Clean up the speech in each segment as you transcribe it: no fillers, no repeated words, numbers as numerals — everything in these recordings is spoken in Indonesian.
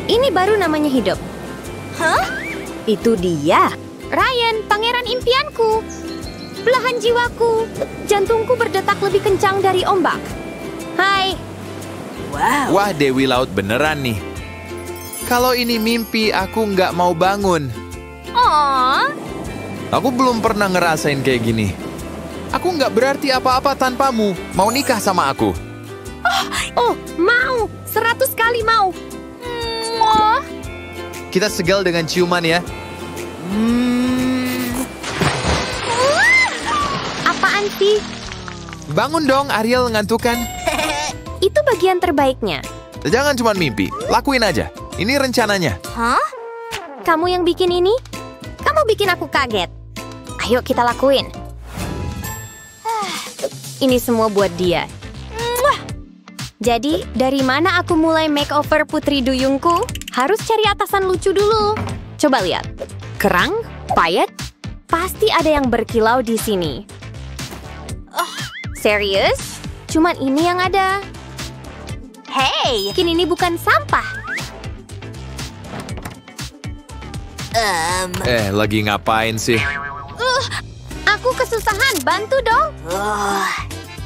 Ini baru namanya hidup. Itu dia. Ryan, pangeran impianku. Belahan jiwaku. Jantungku berdetak lebih kencang dari ombak. Hai. Wah, Dewi Laut beneran nih. Kalau ini mimpi, aku nggak mau bangun. Aku belum pernah ngerasain kayak gini. Aku nggak berarti apa-apa tanpamu. Mau nikah sama aku? Mau. 100 kali mau. Kita segel dengan ciuman ya. Apaan sih? Bangun dong, Ariel ngantukan. Itu bagian terbaiknya. Jangan cuma mimpi, lakuin aja. Ini rencananya. Kamu yang bikin ini? Kamu bikin aku kaget. Ayo kita lakuin. Ini semua buat dia. Jadi, dari mana aku mulai makeover Putri Duyungku? Harus cari atasan lucu dulu. Coba lihat. Kerang, payet, pasti ada yang berkilau di sini. Serius? Cuman ini yang ada. Hey, mungkin ini bukan sampah. Lagi ngapain sih? Aku kesusahan, bantu dong.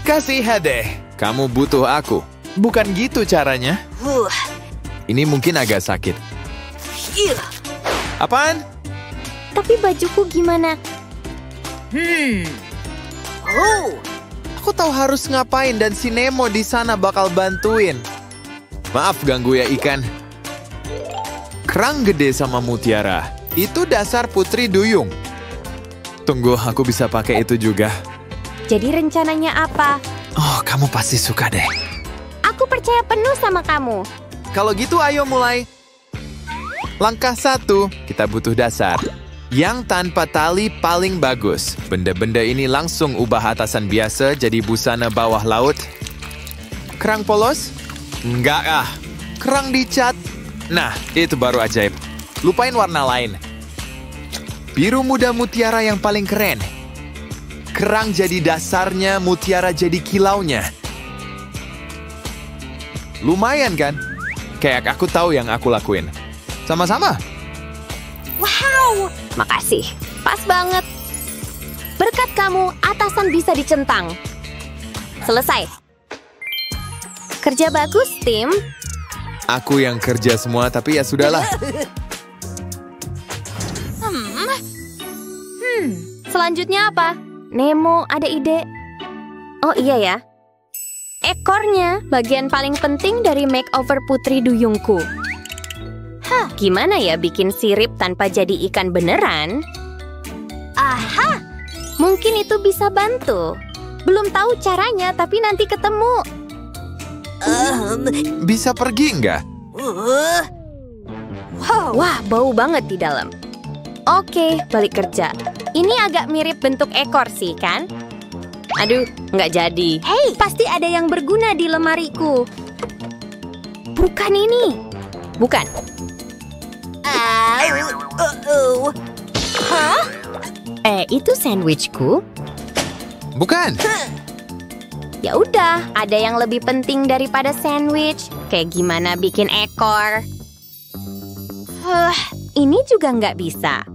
Kasihan deh, kamu butuh aku. Bukan gitu caranya. Ini mungkin agak sakit. Apaan? Tapi bajuku gimana? Aku tahu harus ngapain dan si Nemo di sana bakal bantuin. Maaf ganggu ya ikan. Kerang gede sama mutiara. Itu dasar Putri Duyung. Tunggu, aku bisa pakai itu juga. Jadi rencananya apa? Oh, kamu pasti suka deh. Aku percaya penuh sama kamu. Kalau gitu ayo mulai. Langkah 1, kita butuh dasar. Yang tanpa tali paling bagus. Benda-benda ini langsung ubah atasan biasa jadi busana bawah laut. Kerang polos? Enggak ah. Kerang dicat? Nah, itu baru ajaib. Lupain warna lain. Biru muda mutiara yang paling keren. Kerang jadi dasarnya, mutiara jadi kilaunya. Lumayan kan? Kayak aku tahu yang aku lakuin. Sama-sama. Wow, makasih. Pas banget. Berkat kamu, atasan bisa dicentang. Selesai. Kerja bagus, tim. Aku yang kerja semua, tapi ya sudahlah. Selanjutnya apa? Nemo, ada ide? Oh iya ya. Ekornya, bagian paling penting dari makeover Putri Duyungku. Gimana ya bikin sirip tanpa jadi ikan beneran? Aha! Mungkin itu bisa bantu. Belum tahu caranya, tapi nanti ketemu. Bisa pergi nggak? Wah, bau banget di dalam. Oke, balik kerja. Ini agak mirip bentuk ekor sih, kan? Aduh, nggak jadi. Hei, pasti ada yang berguna di lemariku. Bukan ini. Bukan. Itu sandwichku? Bukan. Ya udah, ada yang lebih penting daripada sandwich. Kayak gimana bikin ekor? Ini juga nggak bisa.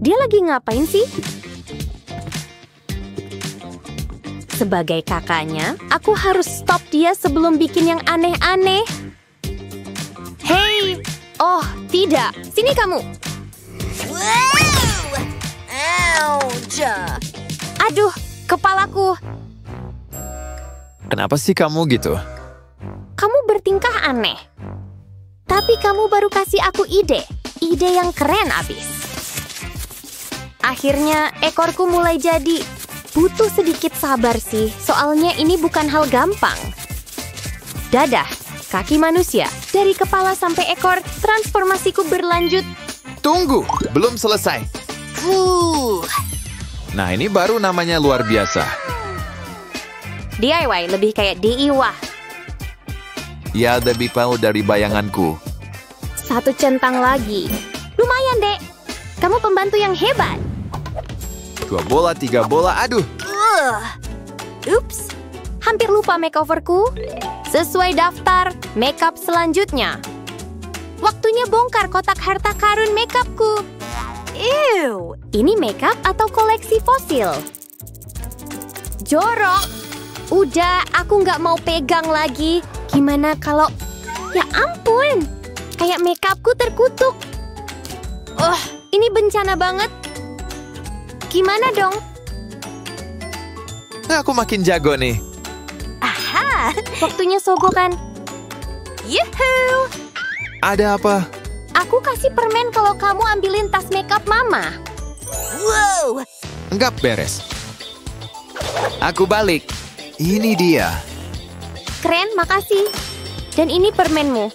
Dia lagi ngapain sih? Sebagai kakaknya, aku harus stop dia sebelum bikin yang aneh-aneh. Hei! Oh, tidak. Sini kamu. Aduh, kepalaku. Kenapa sih kamu gitu? Kamu bertingkah aneh. Tapi kamu baru kasih aku ide. Ide yang keren abis. Akhirnya ekorku mulai jadi. Butuh sedikit sabar sih, soalnya ini bukan hal gampang. Dadah, kaki manusia. Dari kepala sampai ekor, transformasiku berlanjut. Tunggu, belum selesai. Nah, ini baru namanya luar biasa. DIY lebih kayak DIY. Ya, lebih mau dari bayanganku. Satu centang lagi. Lumayan, Dek. Kamu pembantu yang hebat. 2 bola, 3 bola, aduh. Ups. hampir lupa makeoverku. Sesuai daftar makeup selanjutnya. Waktunya bongkar kotak harta karun makeupku. Ew, ini makeup atau koleksi fosil? Jorok. Udah, aku nggak mau pegang lagi. Gimana kalau... Ya ampun, kayak makeupku terkutuk. Ini bencana banget. Gimana dong? Aku makin jago nih. Aha, waktunya sogokan. Yuhuu! Ada apa? Aku kasih permen kalau kamu ambilin tas makeup Mama. Wow! Enggak beres. Aku balik. Ini dia. Keren, makasih. Dan ini permenmu.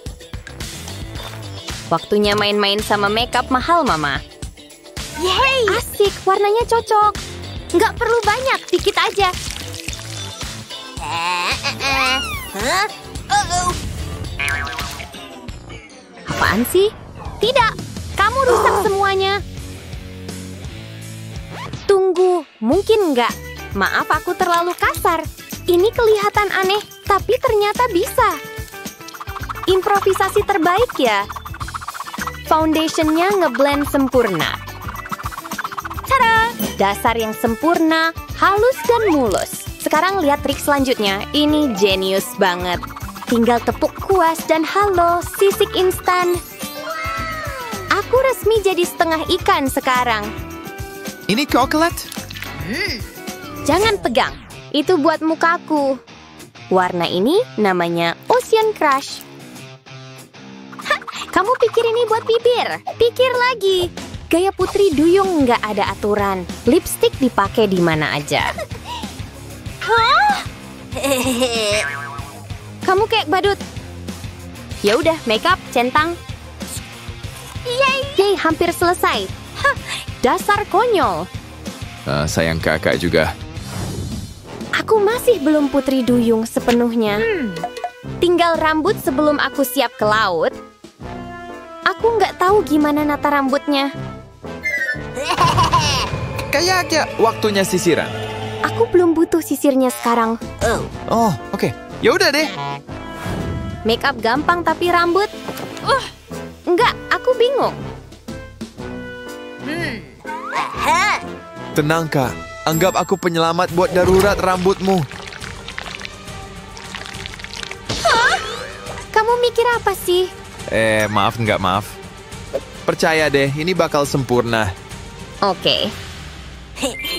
Waktunya main-main sama makeup mahal, Mama. Yeay! Asik, warnanya cocok. Nggak perlu banyak, dikit aja. Apaan sih? Tidak, kamu rusak semuanya. Tunggu, mungkin nggak. Maaf aku terlalu kasar. Ini kelihatan aneh, tapi ternyata bisa. Improvisasi terbaik ya. Foundationnya ngeblend sempurna. Tada! Dasar yang sempurna, halus dan mulus. Sekarang lihat trik selanjutnya. Ini jenius banget. Tinggal tepuk kuas dan halo, sisik instan. Aku resmi jadi setengah ikan sekarang. Ini coklat? Jangan pegang. Itu buat mukaku. Warna ini namanya Ocean Crush. Hah, kamu pikir ini buat bibir? Pikir lagi. Gaya Putri Duyung nggak ada aturan. Lipstick dipakai di mana aja. Hah? Kamu kayak badut. Ya udah, makeup, centang. Yeay, hampir selesai. Hah, dasar konyol. Sayang kakak juga. Aku masih belum Putri Duyung sepenuhnya. Tinggal rambut sebelum aku siap ke laut. Aku nggak tahu gimana nata rambutnya. Kayaknya waktunya sisiran. Aku belum butuh sisirnya sekarang. Oh, oke. Ya udah deh. Make up gampang tapi rambut... Enggak, aku bingung. Tenang, Kak. Anggap aku penyelamat buat darurat rambutmu. Hah? Kamu mikir apa sih? Maaf nggak maaf. Percaya deh, ini bakal sempurna. Oke.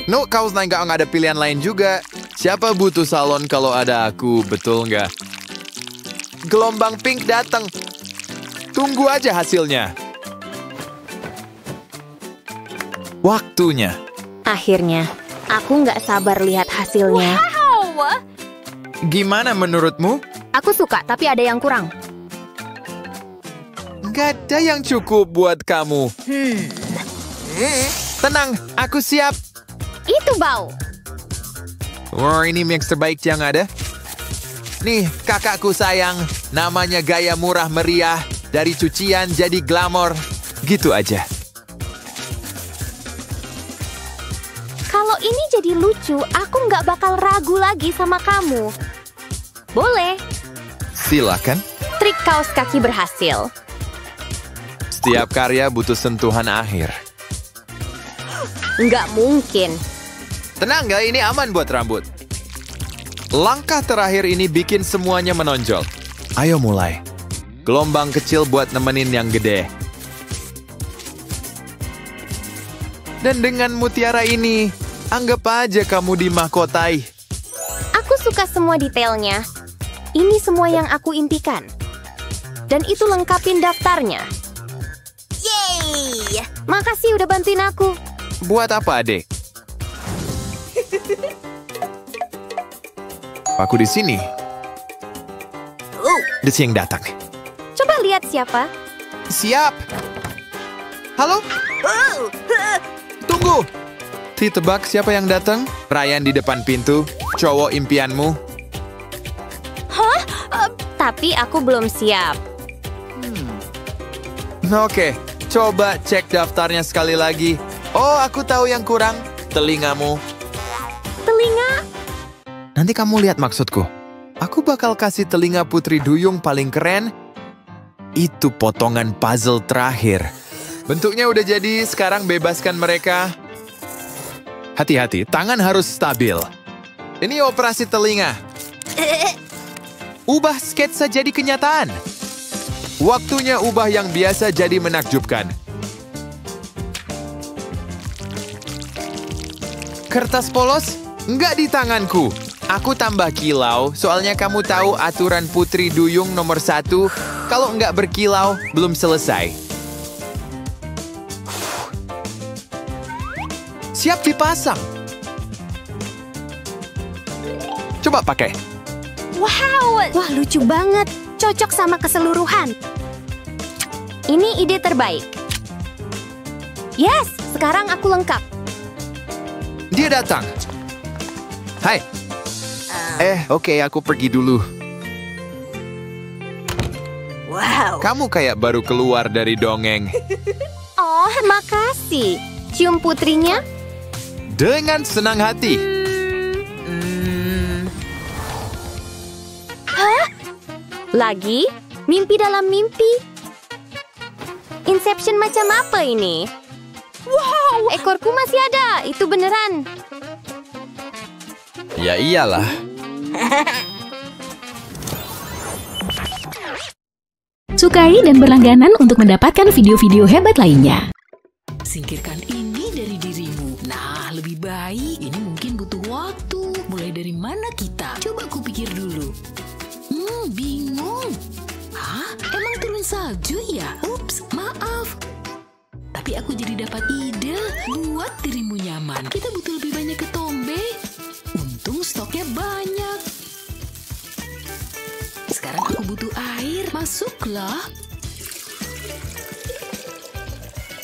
No, kau nggak ada pilihan lain juga. Siapa butuh salon kalau ada aku, betul nggak? Gelombang pink datang. Tunggu aja hasilnya. Waktunya. Akhirnya, aku nggak sabar lihat hasilnya. Wow! Gimana menurutmu? Aku suka, tapi ada yang kurang. Nggak ada yang cukup buat kamu. Tenang, aku siap. Itu bau. Oh, ini mix terbaik yang ada. Nih, kakakku sayang. Namanya gaya murah meriah. Dari cucian jadi glamor. Gitu aja. Kalau ini jadi lucu, aku nggak bakal ragu lagi sama kamu. Boleh. Silakan. Trik kaos kaki berhasil. Setiap karya butuh sentuhan akhir. Nggak mungkin. Tenang nggak, ini aman buat rambut. Langkah terakhir ini bikin semuanya menonjol. Ayo mulai. Gelombang kecil buat nemenin yang gede. Dan dengan mutiara ini, anggap aja kamu dimahkotai. Aku suka semua detailnya. Ini semua yang aku impikan. Dan itu lengkapin daftarnya. Yeay! Makasih udah bantuin aku. Buat apa, adek? Aku di sini. Desi yang datang. Coba lihat siapa. Siap. Halo? Tunggu. Tebak siapa yang datang? Ryan di depan pintu. Cowok impianmu. Hah? Tapi aku belum siap. Oke, coba cek daftarnya sekali lagi. Oh, aku tahu yang kurang. Telingamu. Telinga? Nanti kamu lihat maksudku. Aku bakal kasih telinga putri duyung paling keren. Itu potongan puzzle terakhir. Bentuknya udah jadi, sekarang bebaskan mereka. Hati-hati, tangan harus stabil. Ini operasi telinga. Ubah sketsa jadi kenyataan. Waktunya ubah yang biasa jadi menakjubkan. Kertas polos? Nggak di tanganku. Aku tambah kilau, soalnya kamu tahu aturan putri duyung nomor 1, kalau nggak berkilau, belum selesai. Siap dipasang. Coba pakai. Wow, wah lucu banget. Cocok sama keseluruhan. Ini ide terbaik. Yes, sekarang aku lengkap. Dia datang. Hai. Oke, aku pergi dulu. Wow. Kamu kayak baru keluar dari dongeng. Oh, makasih. Cium putrinya? Dengan senang hati. Hah? Lagi? Mimpi dalam mimpi? Inception macam apa ini? Wow, ekorku masih ada. Itu beneran. Ya iyalah. Sukai dan berlangganan untuk mendapatkan video-video hebat lainnya. Singkirkan ini dari dirimu. Nah, lebih baik. Ini mungkin butuh waktu. Mulai dari mana kita? Coba aku pikir dulu. Bingung. Hah? Emang turun salju ya? Ups, maaf. Tapi aku jadi dapat ide. Buat dirimu nyaman. Kita butuh lebih banyak ketombe. Untung stoknya banyak. Sekarang aku butuh air. Masuklah.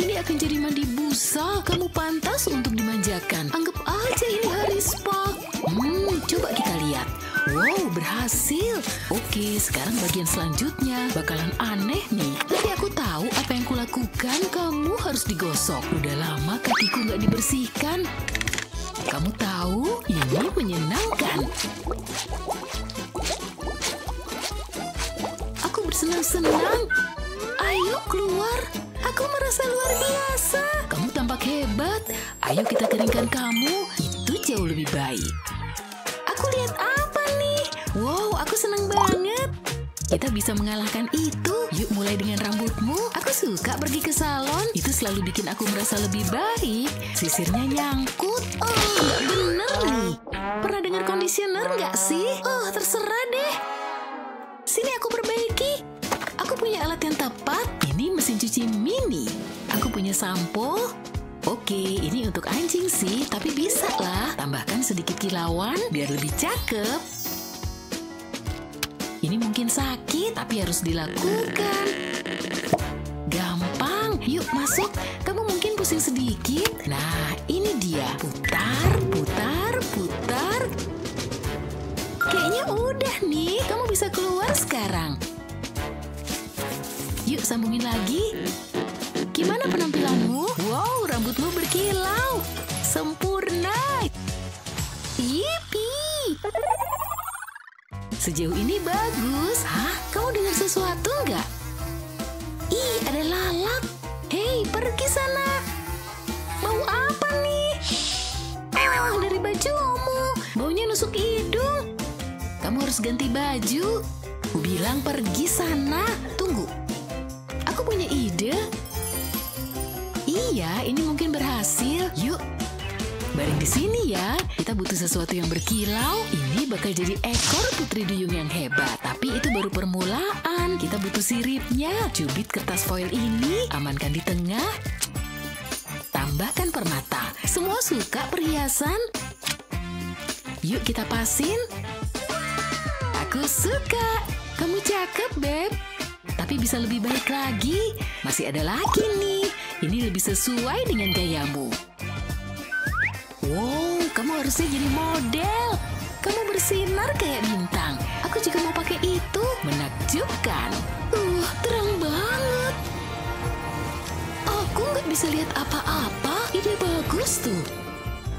Ini akan jadi mandi busa. Kamu pantas untuk dimanjakan. Anggap aja ini hari spa. Coba kita lihat. Wow, berhasil. Oke, sekarang bagian selanjutnya bakalan aneh nih. Tapi aku tahu apa yang kulakukan. Kamu harus digosok. Udah lama kakiku nggak dibersihkan. Kamu tahu, ini menyenangkan. Aku bersenang-senang. Ayo keluar. Aku merasa luar biasa. Kamu tampak hebat. Ayo kita keringkan kamu. Itu jauh lebih baik. Aku lihat apa nih? Wow, aku senang banget. Kita bisa mengalahkan itu. Yuk mulai dengan rambutmu. Aku suka pergi ke salon. Itu selalu bikin aku merasa lebih baik. Sisirnya nyangkut. Oh, nggak bener nih. Pernah dengar conditioner nggak sih? Oh, terserah deh. Sini aku perbaiki. Aku punya alat yang tepat. Ini mesin cuci mini. Aku punya sampo. Oke, ini untuk anjing sih, tapi bisa lah. Tambahkan sedikit kilauan biar lebih cakep. Ini mungkin sakit, tapi harus dilakukan. Gampang, yuk masuk. Kamu mungkin pusing sedikit. Nah, ini dia. Putar, putar, putar. Kayaknya udah nih, kamu bisa keluar sekarang. Yuk sambungin lagi. Gimana penampilanmu? Wow, rambutmu berkilau. Sempurna. Yippee. Sejauh ini bagus. Hah? Kamu dengar sesuatu nggak? Ih, ada lalat. Hei, pergi sana. Mau apa nih? Oh, dari bajumu. Baunya nusuk hidung. Kamu harus ganti baju. Aku bilang pergi sana. Tunggu. Aku punya ide. Iya, ini mungkin berhasil. Yuk, baring di sini ya. Kita butuh sesuatu yang berkilau. Ini bakal jadi ekor putri duyung yang hebat. Tapi itu baru permulaan. Kita butuh siripnya. Cubit kertas foil ini, amankan di tengah. Tambahkan permata. Semua suka perhiasan? Yuk kita pasin. Aku suka. Kamu cakep, Beb. Tapi bisa lebih baik lagi. Masih ada lagi nih. Ini lebih sesuai dengan gayamu. Wow, kamu harusnya jadi model. Kamu bersinar kayak bintang. Aku juga mau pakai itu. Menakjubkan. Terang banget. Aku nggak bisa lihat apa-apa. Ide bagus tuh.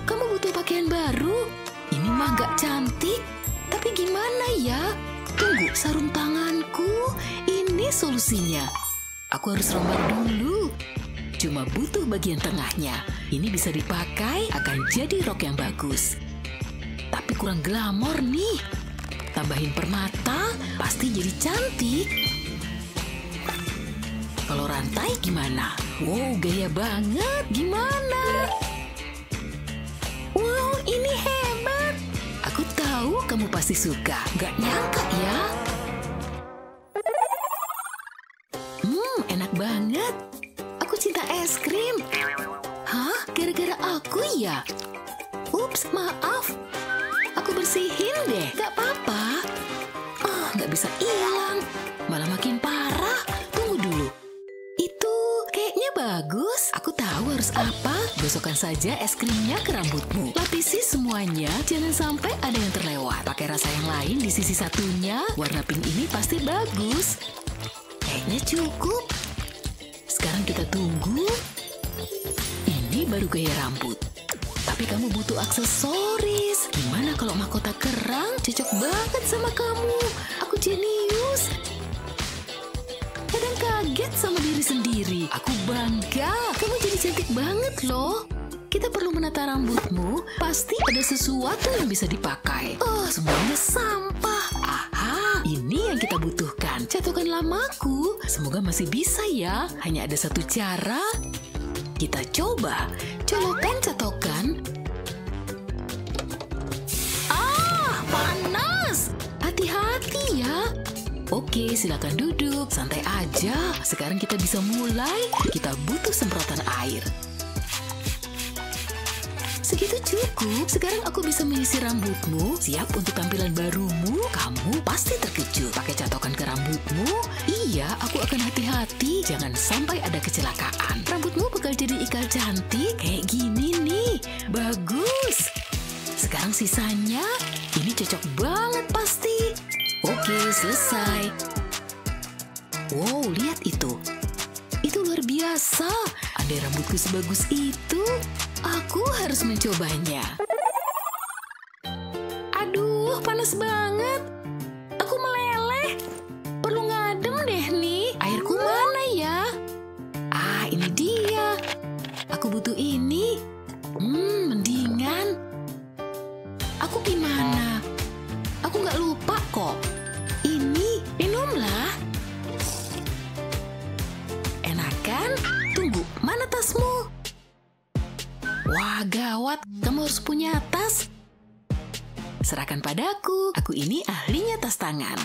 Kamu butuh pakaian baru. Ini Ini mah nggak cantik. Tapi gimana ya? Tunggu, sarung tanganku. Ini solusinya. Aku harus rombat dulu. Cuma butuh bagian tengahnya. Ini bisa dipakai, akan jadi rok yang bagus. Tapi kurang glamor nih. Tambahin permata, pasti jadi cantik. Kalau rantai gimana? Wow, gaya banget. Gimana? Wow, ini hebat. Aku tahu kamu pasti suka. Gak nyangka ya. Enak banget. Aku cinta es krim. Hah? Gara-gara aku ya? Ups, maaf. Aku bersihin deh. Gak apa-apa. Gak bisa hilang. Malah makin parah. Tunggu dulu. Itu kayaknya bagus. Aku tahu harus apa. Gosokkan saja es krimnya ke rambutmu. Lapisi semuanya. Jangan sampai ada yang terlewat. Pakai rasa yang lain di sisi satunya. Warna pink ini pasti bagus. Kayaknya cukup. Sekarang kita tunggu. Ini baru gaya rambut. Tapi kamu butuh aksesoris. Gimana kalau mahkota kerang? Cocok banget sama kamu. Aku jenius. Kadang kaget sama diri sendiri. Aku bangga. Kamu jadi cantik banget loh. Kita perlu menata rambutmu. Pasti ada sesuatu yang bisa dipakai. Semuanya sampah. Aha, ini yang kita butuhkan. Catokan lamaku. Semoga masih bisa ya. Hanya ada satu cara. Kita coba. Colokan catokan. Panas. Hati-hati ya. Oke, silakan duduk. Santai aja. Sekarang kita bisa mulai. Kita butuh semprotan air. Segitu cukup. Sekarang aku bisa mengisi rambutmu. Siap untuk tampilan barumu. Kamu pasti terkejut. Pakai catokan ke rambutmu. Iya, aku akan hati-hati. Jangan sampai ada kecelakaan. Rambutmu bakal jadi ikal cantik. Kayak gini nih. Bagus. Sekarang sisanya. Ini cocok banget pasti. Oke, selesai. Wow, lihat itu. Itu luar biasa. Andai rambutku sebagus itu, aku harus mencobanya. Aduh, panas banget. Aku meleleh. Perlu ngadem deh nih. Airku mana ya? Ini dia. Aku butuh ini. Mendingan. Aku gimana? Aku nggak lupa kok. Ini, minumlah. Enak kan? Tunggu, mana tasmu? Wah, gawat. Kamu harus punya tas. Serahkan padaku. Aku ini ahlinya tas tangan.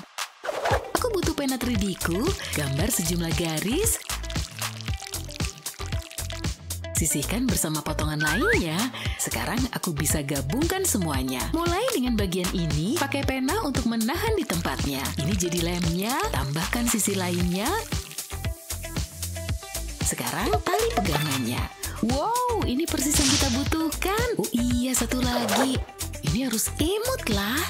Aku butuh pena 3D-ku, gambar sejumlah garis. Sisihkan bersama potongan lainnya. Sekarang aku bisa gabungkan semuanya. Mulai dengan bagian ini, pakai pena untuk menahan di tempatnya. Ini jadi lemnya, tambahkan sisi lainnya. Sekarang tali pegangannya. Wow, ini persis yang kita butuhkan. Oh iya, satu lagi. Ini harus imut lah.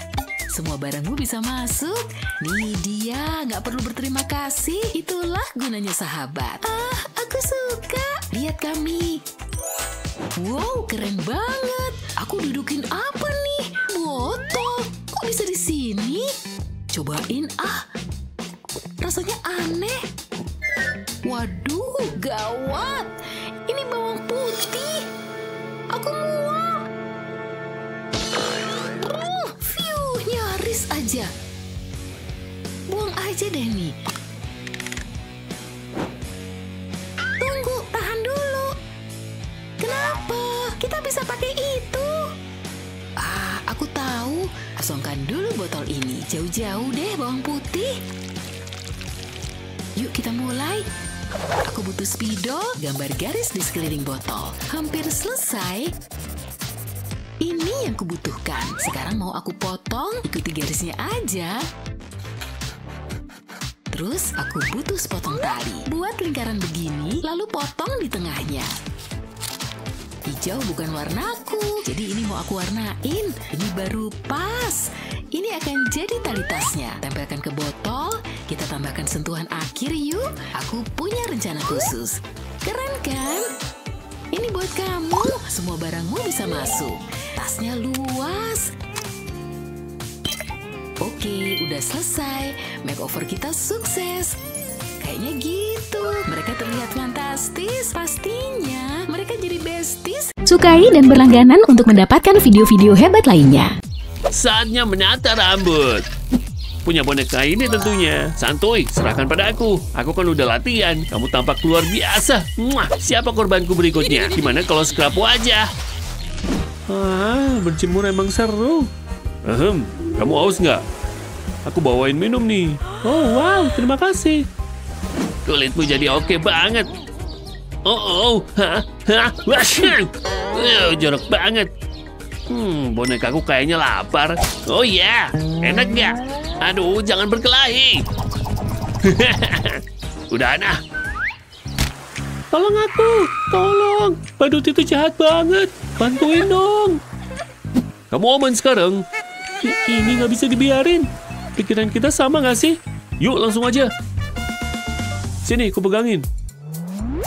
Semua barangmu bisa masuk. Nih dia, nggak perlu berterima kasih. Itulah gunanya sahabat. Aku suka. Lihat kami. Wow, keren banget. Aku dudukin apa nih? Botol. Kok bisa di sini? Cobain Rasanya aneh. Waduh, gawat. Ini bawang putih. Aku mual. Nyaris aja. Buang aja deh nih. Tunggu, tahan dulu. Kenapa? Kita bisa pakai itu. Aku tahu. Kosongkan dulu botol ini. Jauh-jauh deh bawang putih. Yuk kita mulai. Aku butuh spidol, gambar garis di sekeliling botol. Hampir selesai. Ini yang kubutuhkan. Sekarang mau aku potong, ikuti garisnya aja. Terus aku butuh sepotong tali. Buat lingkaran begini, lalu potong di tengahnya. Hijau bukan warnaku, jadi ini mau aku warnain. Ini baru pas. Ini akan jadi tali tasnya. Tempelkan ke botol, kita tambahkan sentuhan akhir yuk. Aku punya rencana khusus. Keren kan? Ini buat kamu. Semua barangmu bisa masuk. Tasnya luas. Oke, udah selesai. Makeover kita sukses. Kayaknya gitu. Mereka terlihat fantastis. Pastinya mereka jadi besties. Sukai dan berlangganan untuk mendapatkan video-video hebat lainnya. Saatnya menata rambut. Punya boneka ini tentunya. Santuy, serahkan pada aku. Aku kan udah latihan. Kamu tampak luar biasa. Mwah, siapa korbanku berikutnya? Gimana kalau scrub wajah? Berjemur emang seru. Kamu haus nggak? Aku bawain minum nih. Oh, wow, terima kasih. Kulitmu jadi oke banget. Jorok banget. Bonekaku kayaknya lapar. Oh ya, enak nggak? Aduh, jangan berkelahi. Udah, nah. Tolong aku, tolong. Badut itu jahat banget. Bantuin dong. Kamu aman sekarang? Ini nggak bisa dibiarin. Pikiran kita sama nggak sih? Yuk, langsung aja. Sini, aku pegangin.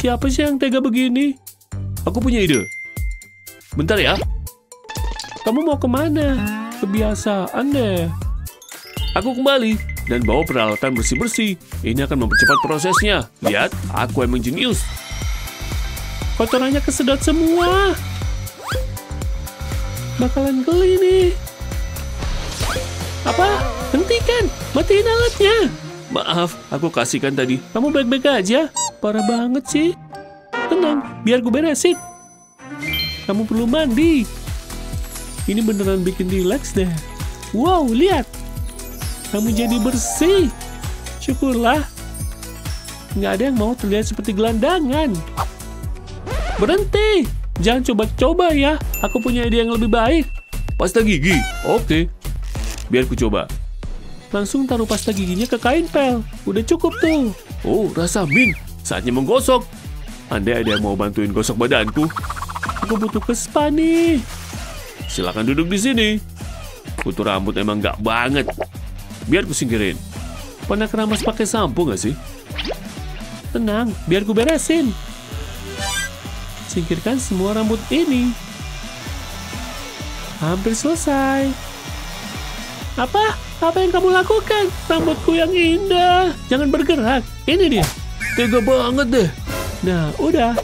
Siapa sih yang tega begini? Aku punya ide. Bentar ya. Kamu mau kemana? Kebiasaan deh. Aku kembali dan bawa peralatan bersih-bersih. Ini akan mempercepat prosesnya. Lihat, aku emang jenius. Kotorannya kesedot semua. Bakalan geli nih. Apa? Hentikan. Matiin alatnya. Maaf, aku kasihkan tadi. Kamu baik-baik aja? Parah banget sih. Tenang, biar gue beresin. Kamu perlu mandi. Ini beneran bikin rileks deh. Wow, lihat. Kamu jadi bersih. Syukurlah. Nggak ada yang mau terlihat seperti gelandangan. Berhenti. Jangan coba-coba ya. Aku punya ide yang lebih baik. Pasta gigi. Oke. Biar ku coba. Langsung taruh pasta giginya ke kain pel. Udah cukup tuh. Oh, rasa mint. Saatnya menggosok. Andai ada yang mau bantuin gosok badanku. Aku butuh ke spa nih. Silakan duduk di sini. Kutu rambut emang nggak banget. Biar ku singkirin. Pernah keramas pakai sampo nggak sih? Tenang, biar ku beresin. Singkirkan semua rambut ini. Hampir selesai. Apa? Apa yang kamu lakukan? Rambutku yang indah. Jangan bergerak. Ini dia. Tega banget deh. Nah, udah.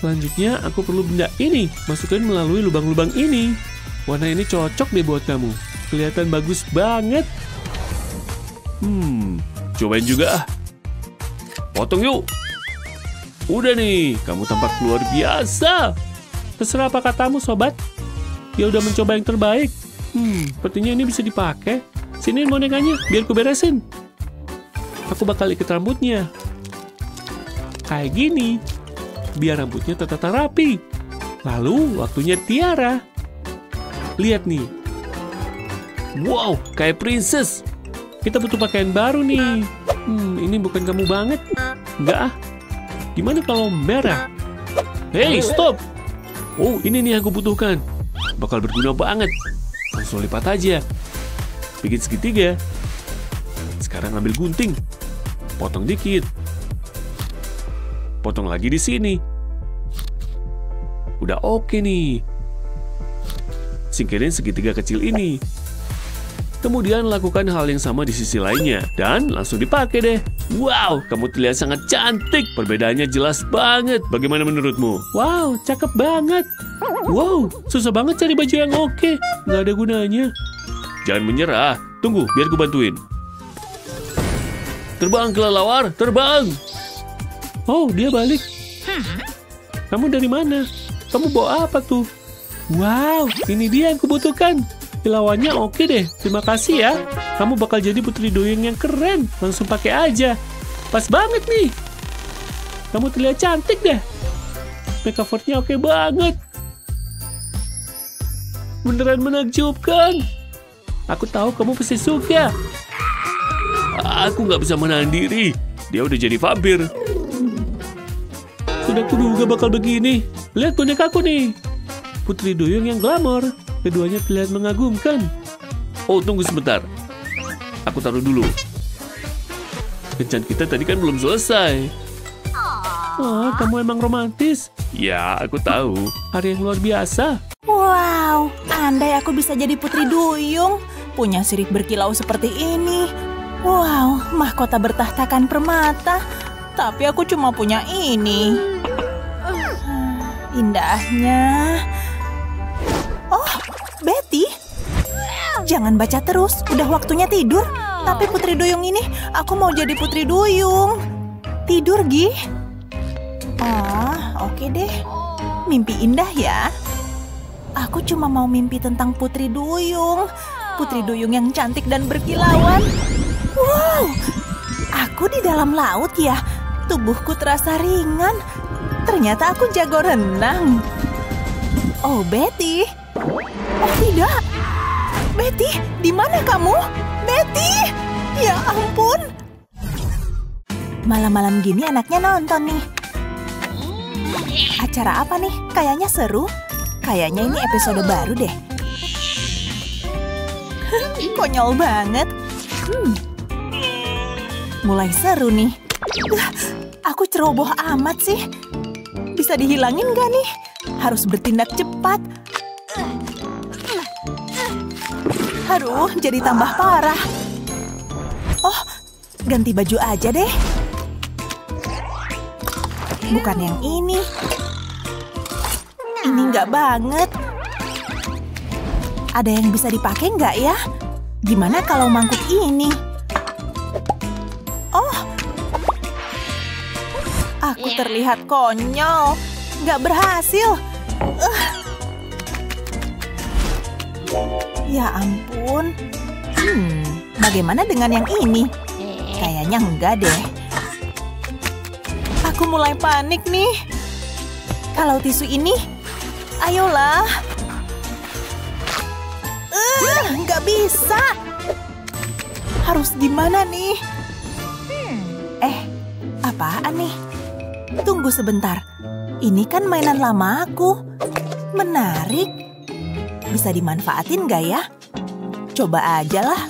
Selanjutnya aku perlu benda ini. Masukin melalui lubang-lubang ini. Warna ini cocok deh buat kamu. Kelihatan bagus banget. Cobain juga ah. Potong yuk. Udah nih, kamu tampak luar biasa. Terserah apa katamu, sobat. Dia udah mencoba yang terbaik. Sepertinya ini bisa dipakai. Sini bonekanya, biar ku beresin. Aku bakal ikat rambutnya. Kayak gini. Biar rambutnya tertata rapi. Lalu, waktunya tiara. Lihat nih. Wow, kayak princess. Kita butuh pakaian baru nih. Ini bukan kamu banget. Enggak ah. Gimana kalau merah? Hey, stop. Oh, ini nih yang aku butuhkan. Bakal berguna banget. Langsung lipat aja. Bikin segitiga. Sekarang ambil gunting. Potong dikit. Potong lagi di sini. Udah oke nih. Singkirin segitiga kecil ini. Kemudian lakukan hal yang sama di sisi lainnya. Dan langsung dipakai deh. Wow, kamu terlihat sangat cantik. Perbedaannya jelas banget. Bagaimana menurutmu? Wow, cakep banget. Wow, susah banget cari baju yang oke. Nggak ada gunanya. Jangan menyerah. Tunggu, biar gue bantuin. Terbang kelelawar, terbang. Oh, dia balik. Kamu dari mana? Kamu bawa apa tuh? Wow, ini dia yang kubutuhkan. Lawannya oke deh, terima kasih ya. Kamu bakal jadi putri duyung yang keren. Langsung pakai aja. Pas banget nih. Kamu terlihat cantik deh. Makeover-nya oke banget. Beneran menakjubkan. Aku tahu kamu pasti suka. Aku nggak bisa menahan diri. Dia udah jadi vampir. Sudah kuduga bakal begini. Lihat bonekaku nih. Putri duyung yang glamor. Keduanya terlihat mengagumkan. Oh, tunggu sebentar. Aku taruh dulu. Kencan kita tadi kan belum selesai. Oh, kamu emang romantis. Ya, aku tahu. Hari yang luar biasa. Wow, andai aku bisa jadi putri duyung. punya sirip berkilau seperti ini. Wow, mahkota bertahtakan permata. Tapi aku cuma punya ini. Indahnya. Oh, Betty. Jangan baca terus, udah waktunya tidur. Tapi Putri Duyung ini, aku mau jadi Putri Duyung. Tidur, Gi. Oke deh. Mimpi indah ya. Aku cuma mau mimpi tentang Putri Duyung. Putri Duyung yang cantik dan berkilauan. Wow, aku di dalam laut ya. Tubuhku terasa ringan. Ternyata aku jago renang. Oh, Betty. Oh, tidak. Betty, di mana kamu? Betty! Ya ampun. Malam-malam gini anaknya nonton nih. Acara apa nih? Kayaknya seru. Kayaknya ini episode baru deh. Konyol banget. Mulai seru nih. Aku ceroboh amat sih. Bisa dihilangin gak nih? Harus bertindak cepat. Aduh, jadi tambah parah. Oh, ganti baju aja deh. Bukan yang ini. Ini nggak banget. Ada yang bisa dipakai nggak ya? Gimana kalau mangkuk ini? Oh, aku terlihat konyol. Nggak berhasil. Ya ampun. Bagaimana dengan yang ini? Kayaknya enggak deh. Aku mulai panik nih. Kalau tisu ini, ayolah. Nggak bisa. Harus gimana nih? Apaan nih? Tunggu sebentar. Ini kan mainan lama aku. Menarik. Bisa dimanfaatin nggak ya? Coba aja lah.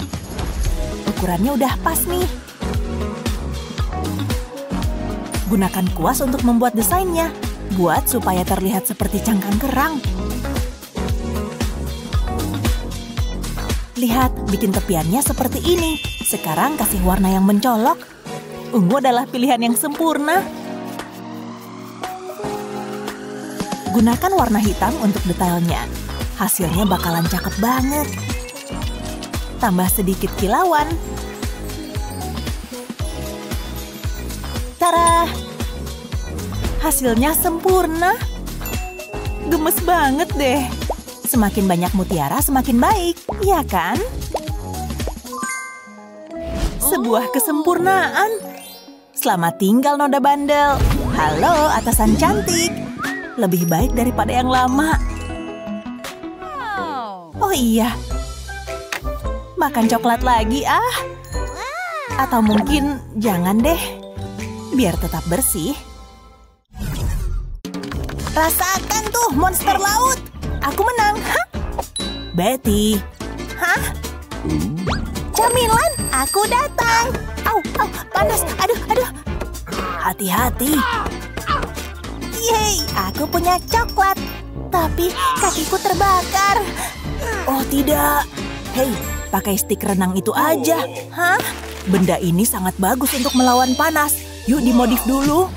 Ukurannya udah pas nih. Gunakan kuas untuk membuat desainnya. Buat supaya terlihat seperti cangkang kerang. Lihat, bikin tepiannya seperti ini. Sekarang kasih warna yang mencolok. Ungu adalah pilihan yang sempurna. Gunakan warna hitam untuk detailnya. Hasilnya bakalan cakep banget. Tambah sedikit kilauan. Tara! Hasilnya sempurna. Gemes banget deh. Semakin banyak mutiara, semakin baik. Iya kan? Sebuah kesempurnaan. Selamat tinggal, Noda Bandel. Halo, atasan cantik. Lebih baik daripada yang lama. Oh iya. Makan coklat lagi ah. Atau mungkin jangan deh. Biar tetap bersih. Rasakan tuh monster laut. Aku menang. Hah? Betty. Hah? Camilan, aku datang. Au, panas. Aduh. Hati-hati. Yeay, aku punya coklat. Tapi kakiku terbakar. Oh tidak. Hei, pakai stik renang itu aja. Hah? Benda ini sangat bagus untuk melawan panas. Yuk dimodif dulu.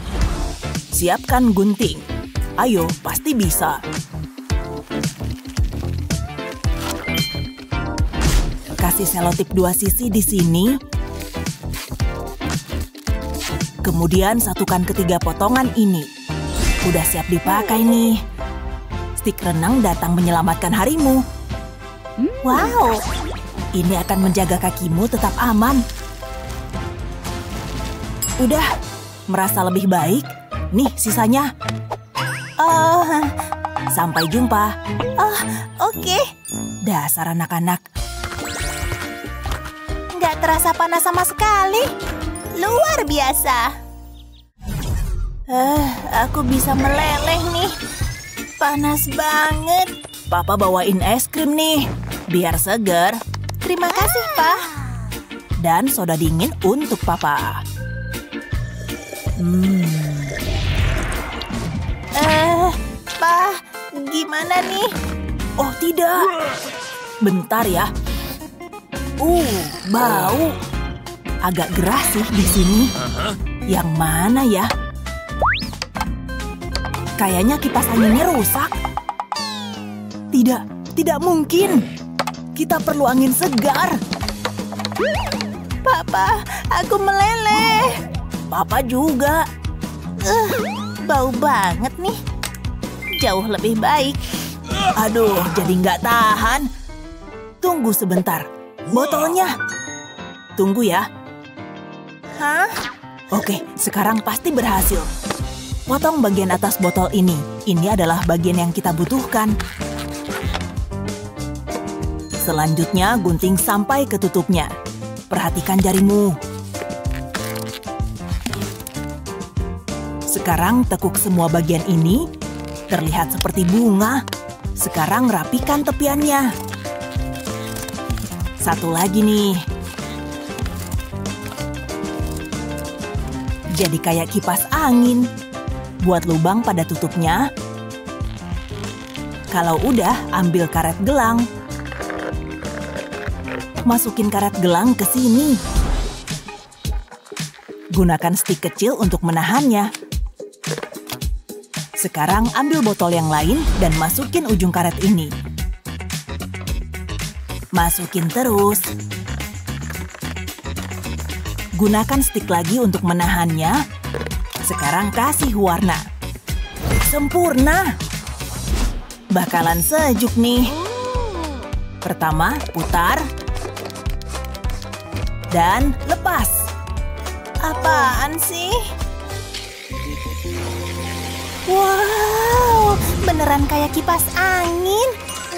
Siapkan gunting. Ayo, pasti bisa. Kasih selotip 2 sisi di sini. Kemudian satukan ketiga potongan ini. Udah siap dipakai nih. Stik renang datang menyelamatkan harimu. Wow, ini akan menjaga kakimu tetap aman. Udah, merasa lebih baik? Nih sisanya. Sampai jumpa. Oke. Dasar anak-anak. Nggak terasa panas sama sekali. Luar biasa. Aku bisa meleleh nih. Panas banget. Papa bawain es krim nih. Biar segar. Terima kasih, Pak. Dan soda dingin untuk Papa. Pak, gimana nih? Oh tidak. Bentar ya. Bau. Agak gerah sih di sini. Yang mana ya? Kayaknya kipas anginnya rusak. Tidak mungkin. Kita perlu angin segar. Papa, aku meleleh. Papa juga. Bau banget nih. Jauh lebih baik. Aduh, jadi nggak tahan. Tunggu sebentar. Botolnya. Tunggu ya. Hah? Oke, sekarang pasti berhasil. Potong bagian atas botol ini. Ini adalah bagian yang kita butuhkan. Selanjutnya, gunting sampai ke tutupnya. Perhatikan jarimu. Sekarang tekuk semua bagian ini. Terlihat seperti bunga. Sekarang rapikan tepiannya. Satu lagi nih. Jadi kayak kipas angin. Buat lubang pada tutupnya. Kalau udah, ambil karet gelang. Masukin karet gelang ke sini. Gunakan stik kecil untuk menahannya. Sekarang ambil botol yang lain dan masukin ujung karet ini. Masukin terus. Gunakan stik lagi untuk menahannya. Sekarang kasih warna. Sempurna. Bakalan sejuk nih. Pertama, putar. Dan lepas. Apaan sih? Wow, beneran kayak kipas angin.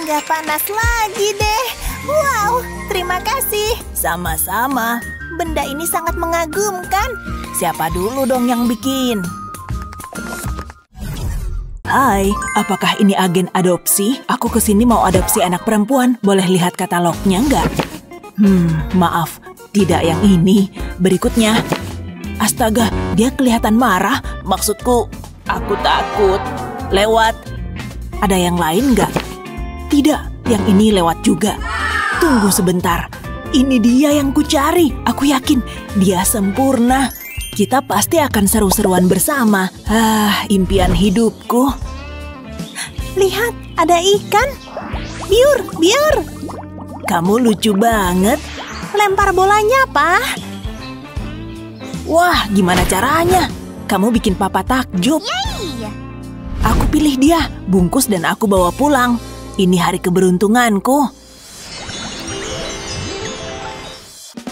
Nggak panas lagi deh. Wow, terima kasih. Sama-sama. Benda ini sangat mengagumkan. Siapa dulu dong yang bikin? Hai, apakah ini agen adopsi? Aku kesini mau adopsi anak perempuan. Boleh lihat katalognya nggak? Maaf. Tidak yang ini, berikutnya. Astaga, dia kelihatan marah. Maksudku, aku takut. Lewat. Ada yang lain nggak? Tidak, yang ini lewat juga. Tunggu sebentar. Ini dia yang kucari. Aku yakin dia sempurna. Kita pasti akan seru-seruan bersama. Impian hidupku. Lihat, ada ikan. Biur, biur. Kamu lucu banget. Lempar bolanya, Pak. Wah, gimana caranya? Kamu bikin Papa takjub. Yeay. Aku pilih dia, bungkus dan aku bawa pulang. Ini hari keberuntunganku.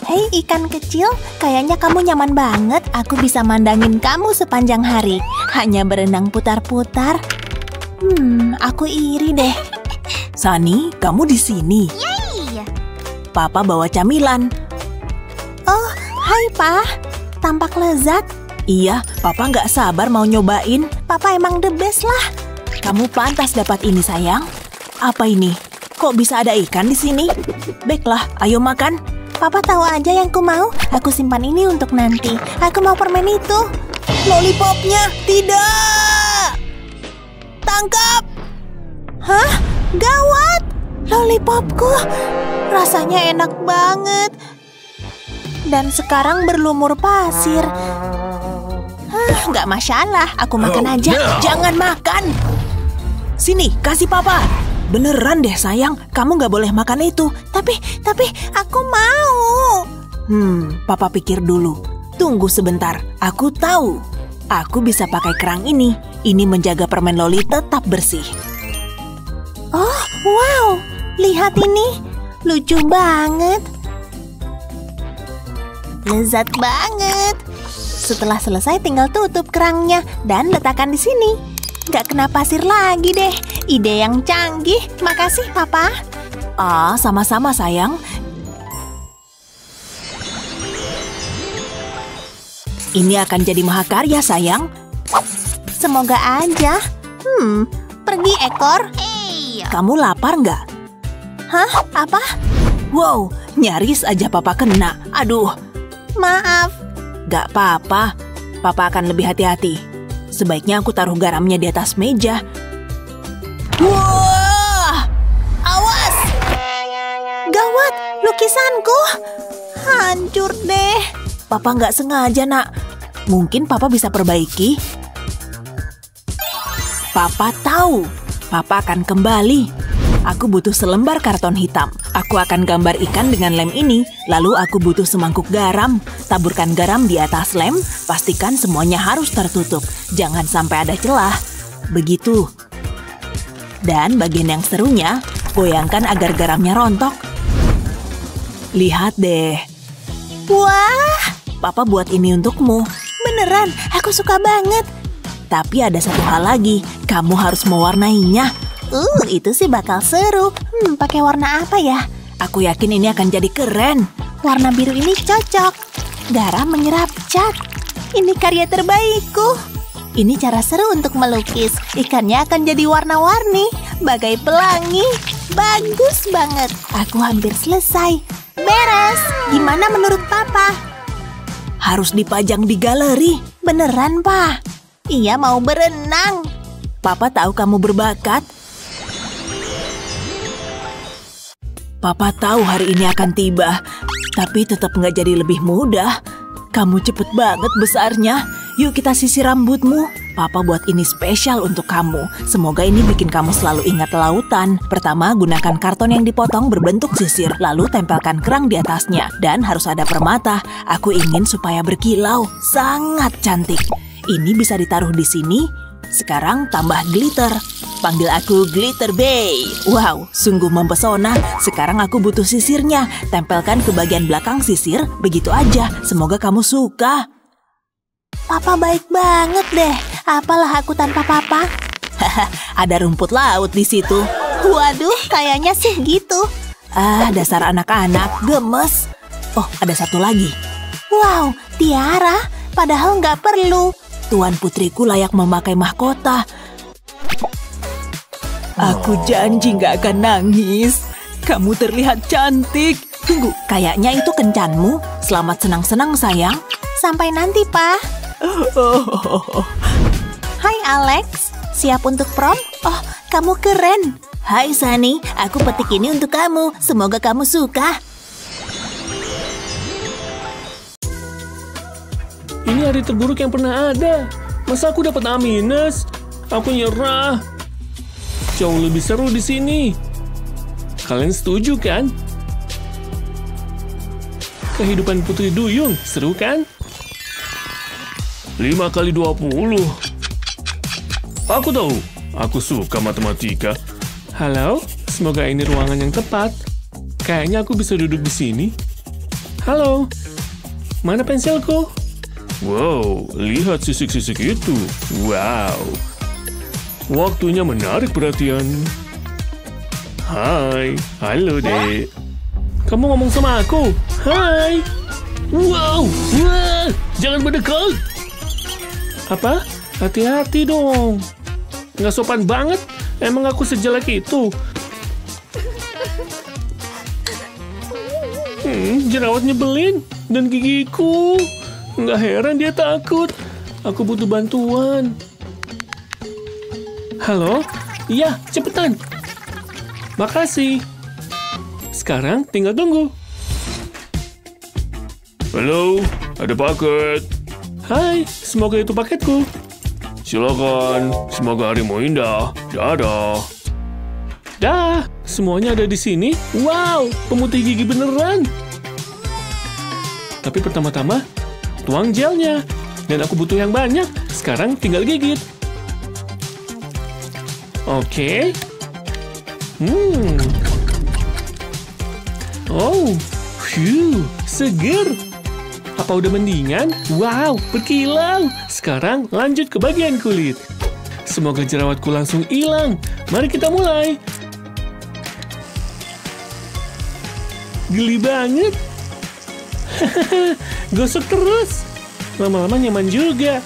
Hei ikan kecil, kayaknya kamu nyaman banget. Aku bisa mandangin kamu sepanjang hari. Hanya berenang putar-putar. Aku iri deh. Sunny, kamu di sini. Papa bawa camilan. Oh, hai Pa. Tampak lezat. Iya, Papa nggak sabar mau nyobain. Papa emang the best lah. Kamu pantas dapat ini, sayang. Apa ini? Kok bisa ada ikan di sini? Baiklah, ayo makan. Papa tahu aja yang ku mau. Aku simpan ini untuk nanti. Aku mau permen itu. Lollipopnya, tidak. Tangkap. Hah? Gawat. Lollipopku. Rasanya enak banget. Dan sekarang berlumur pasir. Nggak masalah, aku makan aja. Jangan makan. Sini, kasih Papa. Beneran deh sayang, kamu nggak boleh makan itu. Tapi aku mau. Papa pikir dulu. Tunggu sebentar, aku tahu. Aku bisa pakai kerang ini. Ini menjaga permen loli tetap bersih. Oh, wow. Lihat ini. Lucu banget. Lezat banget. Setelah selesai tinggal tutup kerangnya dan letakkan di sini. Nggak kena pasir lagi deh. Ide yang canggih. Makasih, Papa. Sama-sama, sayang. Ini akan jadi mahakarya, sayang. Semoga aja. Pergi, ekor. Kamu lapar nggak? Hah? Apa? Wow, nyaris aja Papa kena. Aduh. Maaf. Gak apa-apa. Papa akan lebih hati-hati. Sebaiknya aku taruh garamnya di atas meja. Wah! Awas! Gawat! lukisanku. Hancur deh. Papa nggak sengaja, nak. Mungkin Papa bisa perbaiki. Papa tahu. Papa akan kembali. Aku butuh selembar karton hitam. Aku akan gambar ikan dengan lem ini. Lalu aku butuh semangkuk garam. Taburkan garam di atas lem. Pastikan semuanya harus tertutup. Jangan sampai ada celah. Begitu. Dan bagian yang serunya, goyangkan agar garamnya rontok. Lihat deh. Wah, Papa buat ini untukmu. Beneran, aku suka banget. Tapi ada satu hal lagi, kamu harus mewarnainya. Itu sih bakal seru. Pakai warna apa ya? Aku yakin ini akan jadi keren. Warna biru ini cocok. Garam menyerap cat. Ini karya terbaikku. Ini cara seru untuk melukis. Ikannya akan jadi warna-warni, bagai pelangi. Bagus banget. Aku hampir selesai. Beres. Gimana menurut Papa? Harus dipajang di galeri. Beneran, Pa? Iya, mau berenang. Papa tahu kamu berbakat. Papa tahu hari ini akan tiba, tapi tetap nggak jadi lebih mudah. Kamu cepet banget besarnya. Yuk kita sisir rambutmu. Papa buat ini spesial untuk kamu. Semoga ini bikin kamu selalu ingat lautan. Pertama, gunakan karton yang dipotong berbentuk sisir. Lalu tempelkan kerang di atasnya. Dan harus ada permata. Aku ingin supaya berkilau. Sangat cantik. Ini bisa ditaruh di sini. Sekarang tambah glitter. Panggil aku Glitter Bay. Wow, sungguh mempesona. Sekarang aku butuh sisirnya. Tempelkan ke bagian belakang sisir. Begitu aja. Semoga kamu suka. Papa baik banget deh. Apalah aku tanpa Papa? Ada rumput laut di situ. Waduh, kayaknya sih gitu. Dasar anak-anak, gemes. Oh, ada satu lagi. Wow, tiara. Padahal nggak perlu. Tuan putriku layak memakai mahkota. Aku janji nggak akan nangis. Kamu terlihat cantik. Tunggu, kayaknya itu kencanmu. Selamat senang-senang, sayang. Sampai nanti, Pa. Hai Alex, siap untuk prom? Oh, kamu keren. Hai Sunny, aku petik ini untuk kamu. Semoga kamu suka. Ini hari terburuk yang pernah ada. Masa aku dapat A-? Aku nyerah. Jauh lebih seru di sini. Kalian setuju kan? Kehidupan Putri Duyung, seru kan? 5 kali 20. Aku tahu, aku suka matematika. Halo, semoga ini ruangan yang tepat. Kayaknya aku bisa duduk di sini. Halo, mana pensilku? Wow, lihat sisik-sisik itu. Wow. Waktunya menarik perhatian. Hai, halo dek. Kamu ngomong sama aku? Hai. Wow, wah, jangan mendekat. Apa? Hati-hati dong. Nggak sopan banget. Emang aku sejelek itu? Jerawat nyebelin. Dan gigiku. Nggak heran dia takut. Aku butuh bantuan. Halo? Iya, cepetan. Makasih. Sekarang tinggal tunggu. Halo, ada paket. Hai, semoga itu paketku. Silakan, semoga harimu indah. Dadah. Dah, semuanya ada di sini. Wow, pemutih gigi beneran. Tapi pertama-tama, tuang gelnya. Dan aku butuh yang banyak. Sekarang tinggal gigit. Oke. Oh, phew, seger. Apa udah mendingan? Wow, berkilau. Sekarang lanjut ke bagian kulit. Semoga jerawatku langsung hilang. Mari kita mulai. Geli banget. Gosok terus. Lama-lama nyaman juga.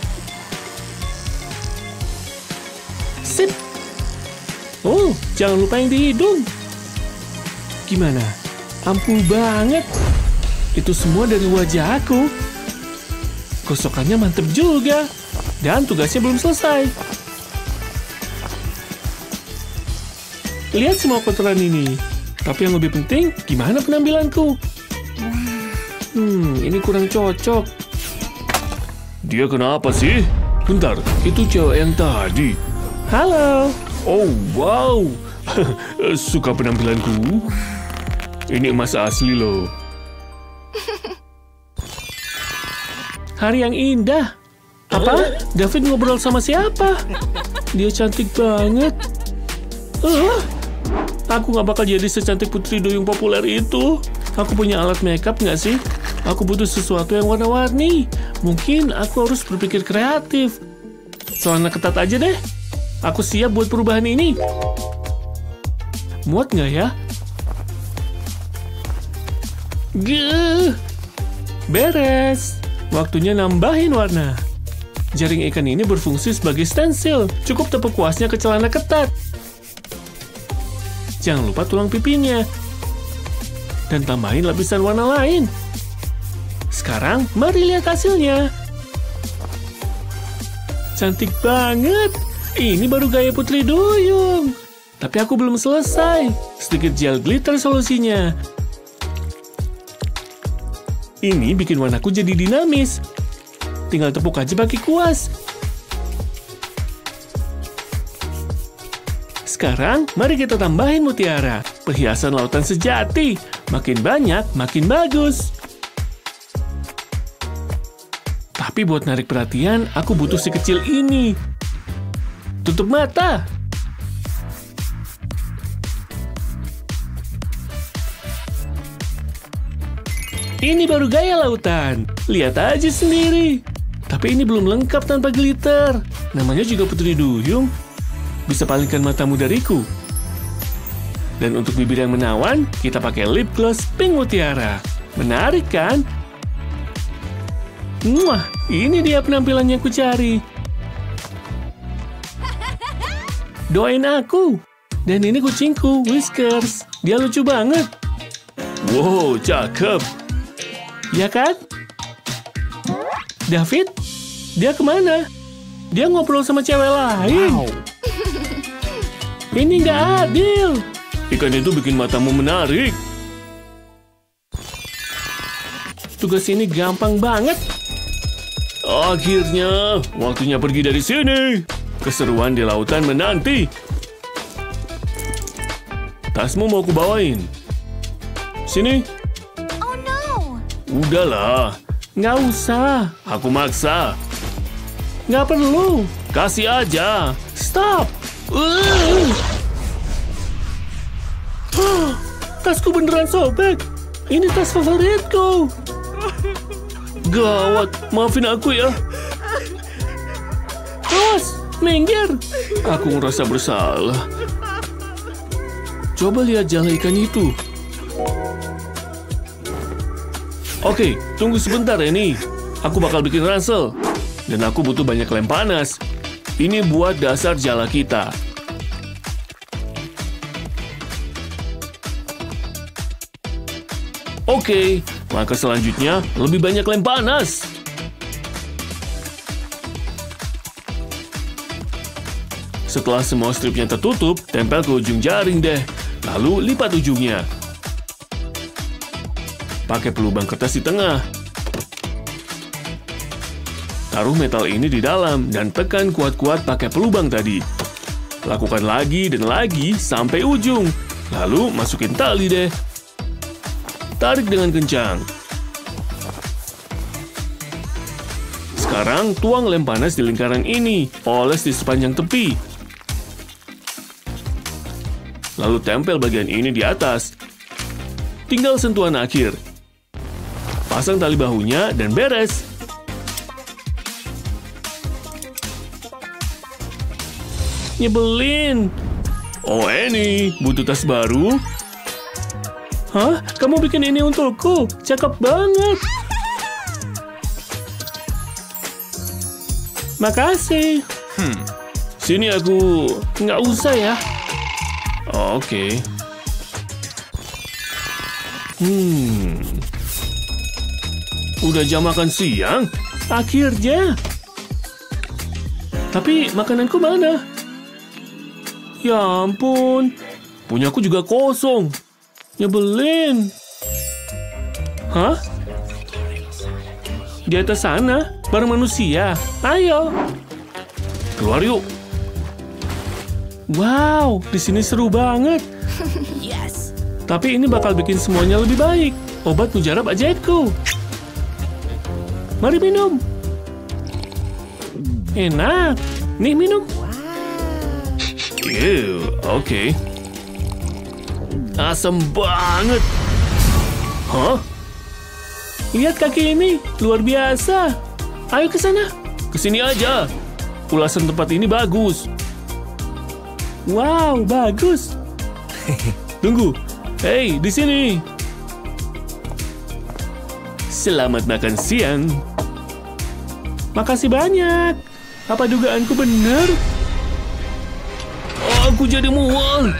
Sip. Oh, jangan lupa yang di hidung. Gimana? Ampuh banget. Itu semua dari wajah aku. Gosokannya mantep juga. Dan tugasnya belum selesai. Lihat semua kotoran ini. Tapi yang lebih penting, gimana penampilanku? Ini kurang cocok. Dia kenapa sih? Bentar, itu cewek yang tadi. Halo. Oh, wow. Suka penampilanku? Ini emas asli loh. Hari yang indah. Apa? David ngobrol sama siapa? Dia cantik banget. Aku gak bakal jadi secantik putri duyung populer itu. Aku punya alat makeup nggak sih? Aku butuh sesuatu yang warna-warni. Mungkin aku harus berpikir kreatif. Celana ketat aja deh. Aku siap buat perubahan ini. Muat nggak ya? Beres. Waktunya nambahin warna. Jaring ikan ini berfungsi sebagai stensil. Cukup tepuk kuasnya ke celana ketat. Jangan lupa tulang pipinya. Dan tambahin lapisan warna lain. Sekarang, mari lihat hasilnya. Cantik banget. Ini baru gaya putri duyung. Tapi aku belum selesai. Sedikit gel glitter solusinya. Ini bikin warnaku jadi dinamis. Tinggal tepuk aja pakai kuas. Sekarang, mari kita tambahin mutiara. Perhiasan lautan sejati. Makin banyak, makin bagus. Tapi buat narik perhatian, aku butuh si kecil ini. Tutup mata. Ini baru gaya lautan. Lihat aja sendiri. Tapi ini belum lengkap tanpa glitter. Namanya juga putri duyung. Bisa palingkan matamu dariku. Dan untuk bibir yang menawan, kita pakai lip gloss pink mutiara. Menarik kan? Wah, ini dia penampilan yang ku cari. Doain aku. Dan ini kucingku, Whiskers. Dia lucu banget. Wow, cakep. Ya kan? David? Dia kemana? Dia ngobrol sama cewek lain. Wow. Ini nggak adil. Ikan itu bikin matamu menarik. Tugas ini gampang banget. Akhirnya, waktunya pergi dari sini. Keseruan di lautan menanti. Tasmu mau kubawain? Sini. Oh no. Udahlah. Nggak usah. Aku maksa. Nggak perlu. Kasih aja. Stop. Tasku beneran sobek. Ini tas favoritku. Gawat. Maafin aku ya. Awas. Minggir. Aku ngerasa bersalah. Coba lihat jala ikan itu. Oke, tunggu sebentar ya nih. Aku bakal bikin ransel. Dan aku butuh banyak lem panas. Ini buat dasar jala kita. Oke, langkah selanjutnya lebih banyak lem panas. Setelah semua stripnya tertutup, tempel ke ujung jaring deh. Lalu lipat ujungnya. Pakai pelubang kertas di tengah. Taruh metal ini di dalam dan tekan kuat-kuat pakai pelubang tadi. Lakukan lagi dan lagi sampai ujung. Lalu masukin tali deh. Tarik dengan kencang. Sekarang tuang lem panas di lingkaran ini. Oles di sepanjang tepi. Lalu tempel bagian ini di atas. Tinggal sentuhan akhir. Pasang tali bahunya dan beres. Nyebelin. Oh, Annie, butuh tas baru? Hah? Kamu bikin ini untukku? Cakep banget. Makasih. Sini aku. Nggak usah ya. Oke. Udah jam makan siang? Akhirnya. Tapi makananku mana? Ya ampun. Punyaku juga kosong. Nyebelin. Hah? Di atas sana, bareng manusia. Ayo. Keluar yuk. Wow, di sini seru banget. Yes. Tapi ini bakal bikin semuanya lebih baik. Obat mujarab ajaibku. Mari minum. Enak. Nih minum. Oke. Asam banget. Hah? Lihat kaki ini, luar biasa. Ayo ke sana. Ke sini aja. Ulasan tempat ini bagus. Wow, bagus. Tunggu. Hei, di sini. Selamat makan siang. Makasih banyak. Apa dugaanku benar? Aku jadi mual.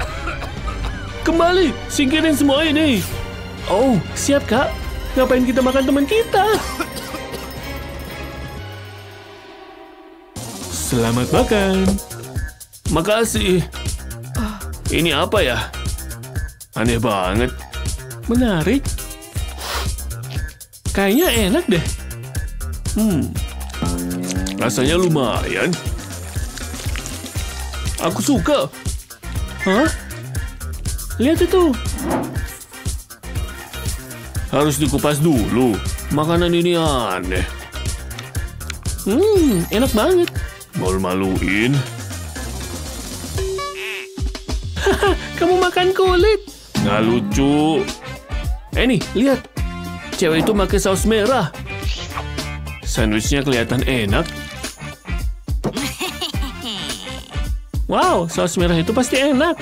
Kembali, singkirin semua ini. Oh, siap kak. Ngapain kita makan teman kita? Selamat makan. Makasih. Ini apa ya? Aneh banget. Menarik. Kayaknya enak deh. Rasanya lumayan. Aku suka. Hah? Lihat itu. Harus dikupas dulu. Makanan ini aneh. Enak banget. Malu-maluin. Kamu makan kulit. Nggak lucu. Nih, lihat. Cewek itu pakai saus merah. Sandwichnya kelihatan enak. Wow, saus merah itu pasti enak.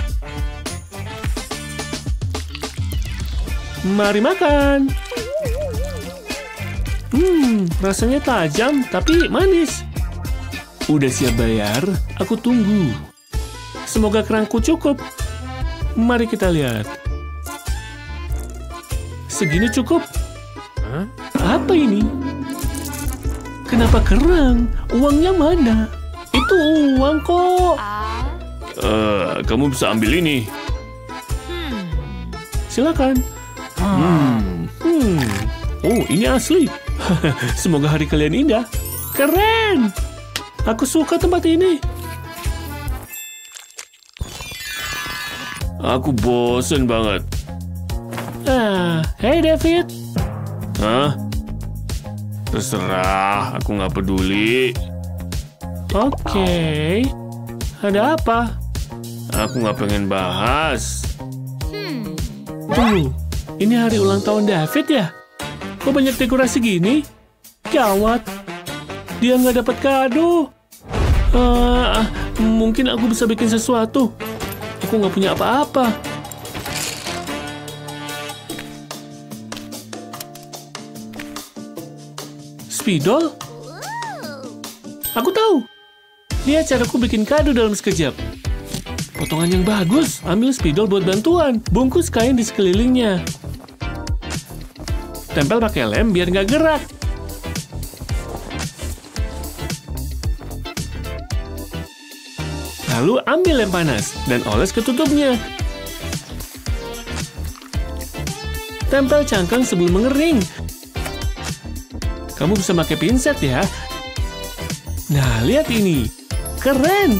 Mari makan. Rasanya tajam tapi manis. Udah siap bayar? Aku tunggu. Semoga kerangku cukup. Mari kita lihat. Segini cukup? Apa ini? Kenapa kerang? Uangnya mana? Itu uang kok. Kamu bisa ambil ini. Silakan. Oh, ini asli. Semoga hari kalian indah. Keren. Aku suka tempat ini. Aku bosen banget. Hey David. Hah? Terserah, aku nggak peduli. Oke. Ada apa? Aku nggak pengen bahas. Tunggu, ini hari ulang tahun David ya? Kok banyak dekorasi gini? Gawat. Dia nggak dapat kado. Mungkin aku bisa bikin sesuatu. Aku nggak punya apa-apa. Spidol? Aku tahu. Lihat caraku bikin kado dalam sekejap. Potongan yang bagus. Ambil spidol buat bantuan. Bungkus kain di sekelilingnya. Tempel pakai lem biar nggak gerak. Lalu ambil lem panas dan oles ke tutupnya. Tempel cangkang sebelum mengering. Kamu bisa pakai pinset ya. Nah, lihat ini. Keren.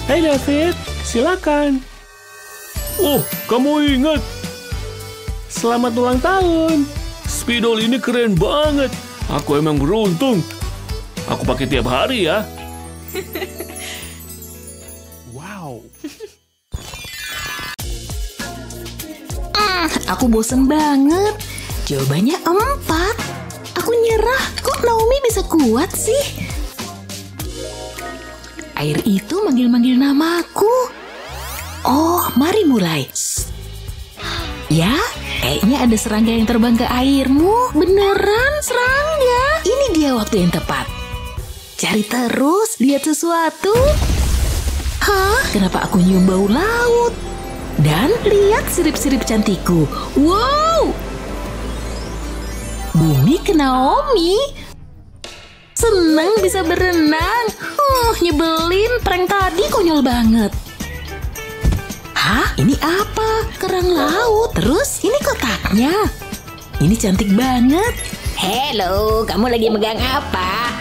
Hai David, silakan. Oh, kamu ingat. Selamat ulang tahun. Spidol ini keren banget. Aku emang beruntung. Aku pakai tiap hari ya. Wow. Aku bosen banget. Jawabannya 4. Aku nyerah. Kok Naomi bisa kuat sih? Air itu manggil-manggil namaku. Oh, mari mulai. Ya, kayaknya ada serangga yang terbang ke airmu. Beneran serangga. Ini dia waktu yang tepat. Cari terus, lihat sesuatu. Hah? Kenapa aku nyium bau laut? Dan lihat sirip-sirip cantikku. Wow! Bumi ke Naomi. Seneng bisa berenang. Nyebelin, prank tadi konyol banget. Hah? Ini apa? Kerang laut. Terus ini kotaknya. Ini cantik banget. Halo, kamu lagi megang apa?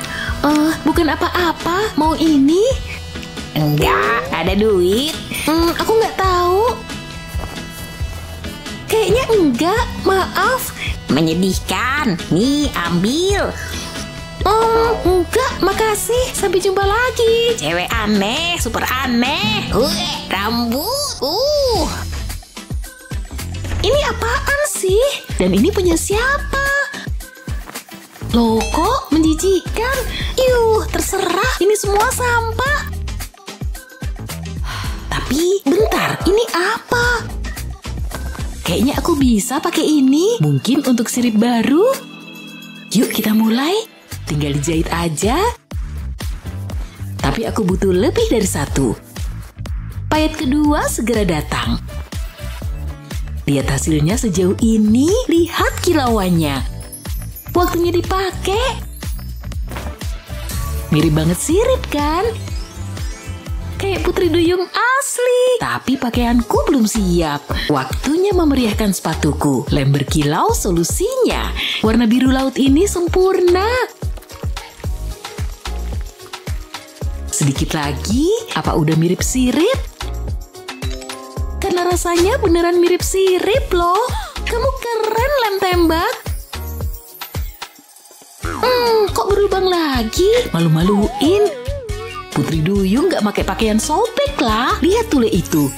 Bukan apa-apa. Mau ini? Enggak, ada duit. Aku nggak tahu. Kayaknya enggak. Maaf. Menyedihkan. Nih, ambil. Enggak, makasih. Sampai jumpa lagi. Cewek aneh, super aneh. Rambut. Ini apaan sih? Dan ini punya siapa? Loh, kok menjijikan? Terserah. Ini semua sampah. Tapi, bentar. Ini apa? Kayaknya aku bisa pakai ini. Mungkin untuk sirip baru. Yuk, kita mulai. Tinggal dijahit aja. Tapi aku butuh lebih dari satu. Payet kedua segera datang. Lihat hasilnya sejauh ini. Lihat kilauannya. Waktunya dipakai. Mirip banget sirip kan? Kayak Putri Duyung asli. Tapi pakaianku belum siap. Waktunya memeriahkan sepatuku. Lem berkilau solusinya. Warna biru laut ini sempurna. Sedikit lagi. Apa udah mirip sirip? Karena rasanya beneran mirip sirip loh. Kamu keren, lem tembak. Kok berlubang lagi? Malu-maluin. Putri Duyung gak pakai pakaian sobek lah. Lihat tule itu.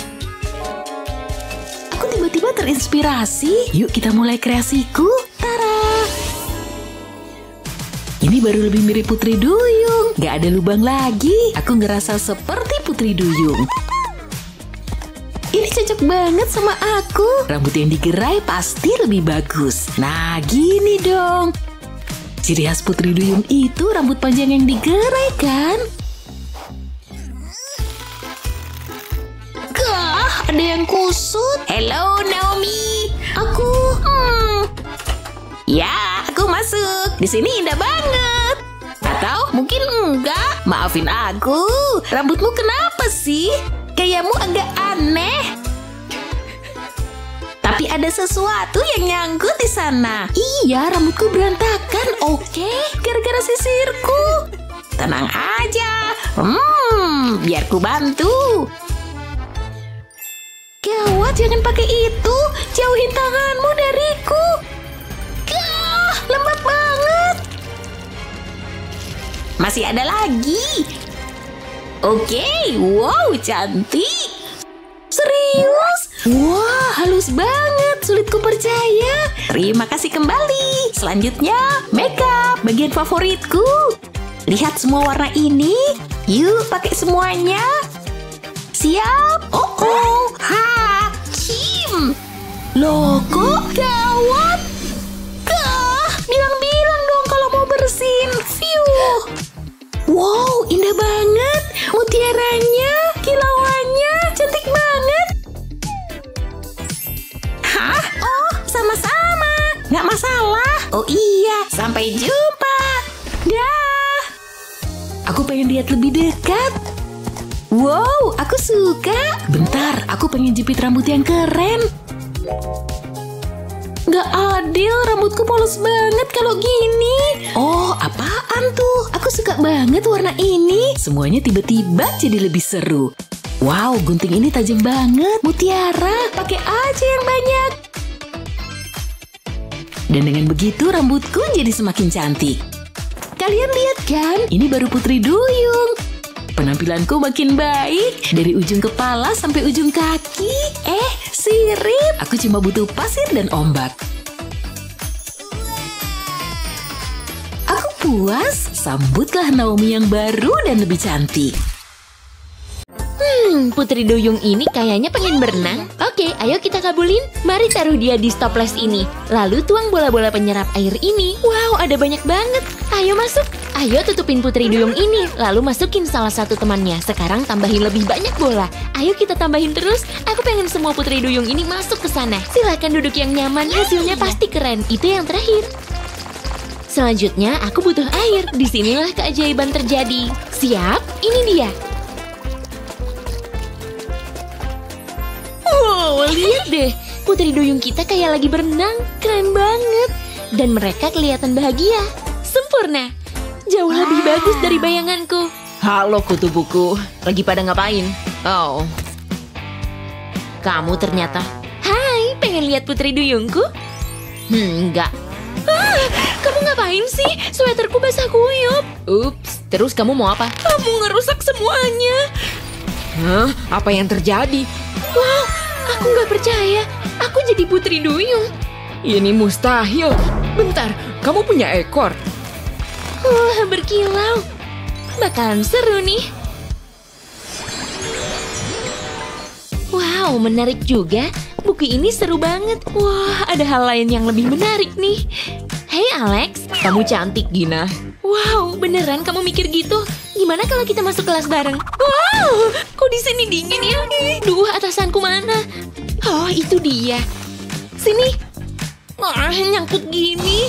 Aku tiba-tiba terinspirasi. Yuk kita mulai kreasiku. Tara! Ini baru lebih mirip Putri Duyung. Gak ada lubang lagi. Aku ngerasa seperti Putri Duyung. Ini cocok banget sama aku. Rambut yang digerai pasti lebih bagus. Nah, gini dong. Ciri khas Putri Duyung itu rambut panjang yang digerai kan? Gah, ada yang kusut. Hello, Naomi. Aku, Ya, aku masuk. Di sini indah banget. Atau mungkin enggak. maafin aku. Rambutmu kenapa sih? Gayanya agak aneh. Tapi ada sesuatu yang nyangkut di sana. Iya, rambutku berantakan, oke? Gara-gara sisirku. Tenang aja. Biar ku bantu. Gawat, jangan pakai itu. Jauhin tanganmu dariku. Lembab banget. Masih ada lagi. Oke, wow, cantik. Serius? Wah, halus banget. Sulit ku percaya. Terima kasih kembali. Selanjutnya, makeup, bagian favoritku. Lihat semua warna ini. Yuk, pakai semuanya. Siap? Hakim. Loh, kok gawat? Bilang-bilang dong kalau mau bersin. Wow, indah banget. Mutiaranya, kilauannya, cantik banget. Hah? Oh, sama-sama. Nggak masalah. Oh iya, sampai jumpa. Dah. Aku pengen lihat lebih dekat. Wow, aku suka. Bentar, aku pengen jepit rambut yang keren. Gak adil, rambutku polos banget kalau gini. Oh, apaan tuh? Aku suka banget warna ini. Semuanya tiba-tiba jadi lebih seru. Wow, gunting ini tajam banget. Mutiara, pakai aja yang banyak. Dan dengan begitu rambutku jadi semakin cantik. Kalian lihat kan? Ini baru Putri Duyung. Penampilanku makin baik. Dari ujung kepala sampai ujung kaki. Sirip. Aku cuma butuh pasir dan ombak. Aku puas. Sambutlah Naomi yang baru dan lebih cantik. Putri Duyung ini kayaknya pengen berenang. Oke, ayo kita kabulin. Mari taruh dia di stoples ini. Lalu tuang bola-bola penyerap air ini. Wow, ada banyak banget. Ayo masuk. Ayo tutupin Putri Duyung ini. Lalu masukin salah satu temannya. Sekarang tambahin lebih banyak bola. Ayo kita tambahin terus. Aku pengen semua Putri Duyung ini masuk ke sana. Silakan duduk yang nyaman. Hasilnya pasti keren. Itu yang terakhir. Selanjutnya, aku butuh air. Disinilah keajaiban terjadi. Siap? Ini dia. Wow, lihat deh. Putri duyung kita kayak lagi berenang. Keren banget. Dan mereka kelihatan bahagia. Sempurna. Jauh lebih bagus dari bayanganku. Halo kutu buku. Lagi pada ngapain? Oh. Kamu ternyata. Hai, pengen lihat putri duyungku? Enggak. Kamu ngapain sih? Sweaterku basah kuyup. Ups, terus kamu mau apa? Kamu ngerusak semuanya. Hah? Apa yang terjadi? Wow, aku nggak percaya. Aku jadi putri duyung. Ini mustahil. Bentar, kamu punya ekor? Wah, berkilau. Bakalan seru nih. Wow, menarik juga. Buku ini seru banget. Wah, ada hal lain yang lebih menarik nih. Hey Alex, kamu cantik Gina. Wow, beneran kamu mikir gitu? Gimana kalau kita masuk kelas bareng? Wow, kok di sini dingin ya? Duh, atasanku mana? Oh, itu dia. Sini. Wah, nyangkut gini.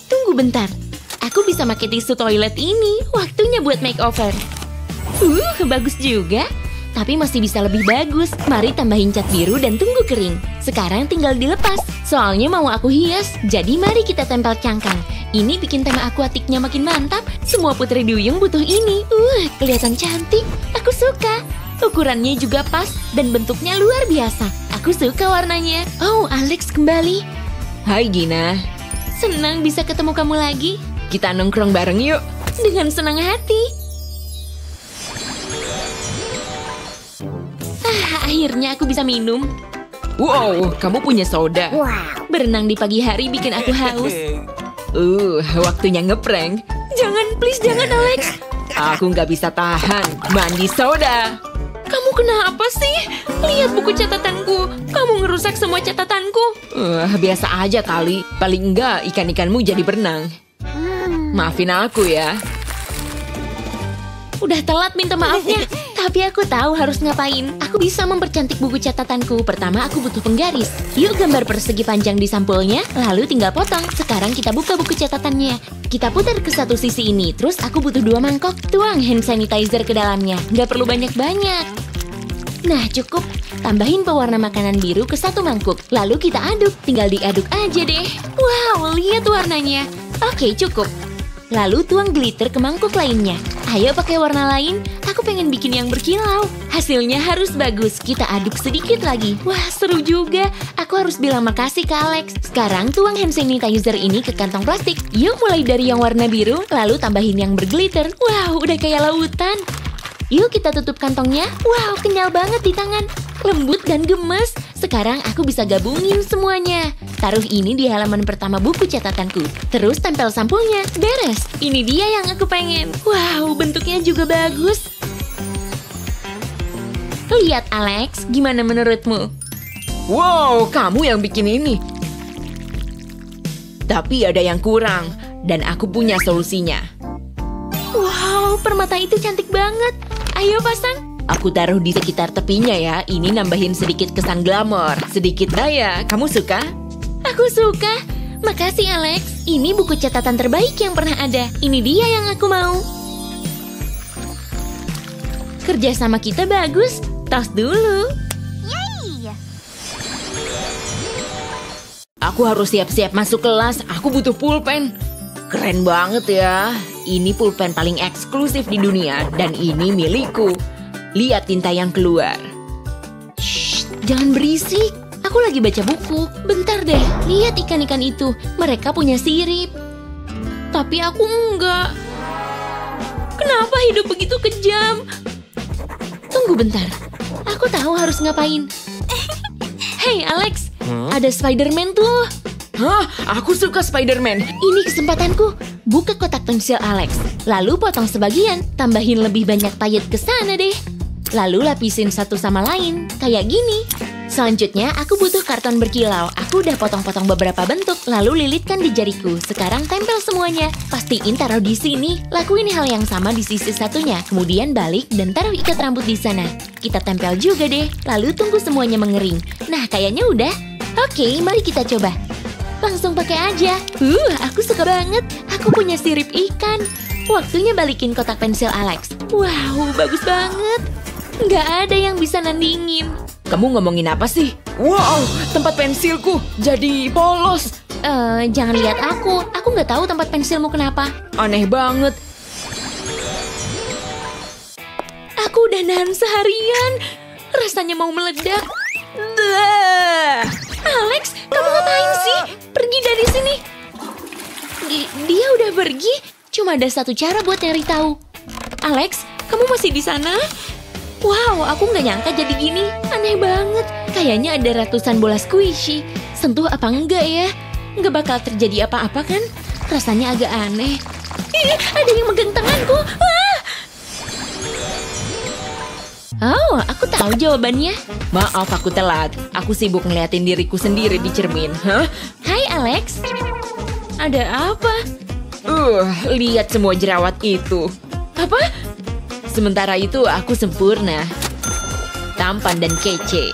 Tunggu bentar. Aku bisa pakai tisu toilet ini. Waktunya buat makeover. Bagus juga. Tapi masih bisa lebih bagus. Mari tambahin cat biru dan tunggu kering. Sekarang tinggal dilepas. Soalnya mau aku hias. Jadi mari kita tempel cangkang. Ini bikin tema akuatiknya makin mantap. Semua putri duyung butuh ini. Kelihatan cantik. Aku suka. Ukurannya juga pas dan bentuknya luar biasa. Aku suka warnanya. Oh, Alex kembali. Hai Gina. Senang bisa ketemu kamu lagi. Kita nongkrong bareng yuk. Dengan senang hati. Akhirnya aku bisa minum. Wow, kamu punya soda. Berenang di pagi hari bikin aku haus. Waktunya ngeprank. Jangan, please jangan Alex. Aku nggak bisa tahan. Mandi soda. Kamu kenapa sih? Lihat buku catatanku. Kamu ngerusak semua catatanku. Biasa aja kali. Paling enggak ikan-ikanmu jadi berenang. Maafin aku ya. Udah telat minta maafnya. Tapi aku tahu harus ngapain. Aku bisa mempercantik buku catatanku. Pertama aku butuh penggaris. Yuk gambar persegi panjang di sampulnya. Lalu tinggal potong. Sekarang kita buka buku catatannya. Kita putar ke satu sisi ini. Terus aku butuh 2 mangkok. Tuang hand sanitizer ke dalamnya. Nggak perlu banyak-banyak. Nah cukup. Tambahin pewarna makanan biru ke 1 mangkuk. Lalu kita aduk. Tinggal diaduk aja deh. Wow, lihat warnanya. Oke, cukup. Lalu tuang glitter ke mangkuk lainnya. Ayo pakai warna lain. Aku pengen bikin yang berkilau. Hasilnya harus bagus. Kita aduk sedikit lagi. Wah, seru juga. Aku harus bilang makasih ke Alex. Sekarang tuang hand sanitizer ini ke kantong plastik. Yuk mulai dari yang warna biru. Lalu tambahin yang berglitter. Wow, udah kayak lautan. Yuk kita tutup kantongnya. Wow, kenyal banget di tangan. Lembut dan gemes. Sekarang aku bisa gabungin semuanya. Taruh ini di halaman pertama buku catatanku. Terus tempel sampulnya. Beres. Ini dia yang aku pengen. Wow, bentuknya juga bagus. Lihat Alex, gimana menurutmu? Wow, kamu yang bikin ini. Tapi ada yang kurang. Dan aku punya solusinya. Wow, permata itu cantik banget. Ayo pasang. Aku taruh di sekitar tepinya ya. Ini nambahin sedikit kesan glamor. Sedikit daya. Kamu suka? Aku suka. Makasih Alex. Ini buku catatan terbaik yang pernah ada. Ini dia yang aku mau. Kerja sama kita bagus. Tos dulu. Yeay. Aku harus siap-siap masuk kelas. Aku butuh pulpen. Keren banget ya. Ini pulpen paling eksklusif di dunia. Dan ini milikku. Lihat tinta yang keluar. Shh, jangan berisik. Aku lagi baca buku. Bentar deh, lihat ikan-ikan itu. Mereka punya sirip. Tapi aku enggak. Kenapa hidup begitu kejam? Tunggu bentar. Aku tahu harus ngapain. Hey Alex, ada Spider-Man tuh. Hah, aku suka Spider-Man. Ini kesempatanku. Buka kotak pensil Alex. Lalu potong sebagian. Tambahin lebih banyak payet ke sana deh. Lalu lapisin satu sama lain, kayak gini. Selanjutnya, aku butuh karton berkilau. Aku udah potong-potong beberapa bentuk, lalu lilitkan di jariku. Sekarang tempel semuanya. Pastiin taruh di sini. Lakuin hal yang sama di sisi satunya. Kemudian balik dan taruh ikat rambut di sana. Kita tempel juga deh. Lalu tunggu semuanya mengering. Nah, kayaknya udah. Oke, mari kita coba. Langsung pakai aja. Aku suka banget. Aku punya sirip ikan. Waktunya balikin kotak pensil Alex. Wow, bagus banget. Nggak ada yang bisa nandingin. Kamu ngomongin apa sih? Wow, tempat pensilku jadi polos. Jangan lihat aku. Aku nggak tahu tempat pensilmu kenapa. Aneh banget. Aku udah nahan seharian. Rasanya mau meledak. Blah. Alex, kamu ngapain sih? Pergi dari sini. Dia udah pergi. Cuma ada satu cara buat nyari tahu. Alex, kamu masih di sana? Wow, aku nggak nyangka jadi gini. Aneh banget. Kayaknya ada ratusan bola squishy. Sentuh apa enggak ya? Nggak bakal terjadi apa-apa kan? Rasanya agak aneh. Ih, ada yang megang tanganku. Ah! Oh, aku tahu jawabannya. Maaf aku telat. Aku sibuk ngeliatin diriku sendiri di cermin. Hah? Hai Alex. Ada apa? Lihat semua jerawat itu. Apa? Sementara itu aku sempurna. Tampan dan kece.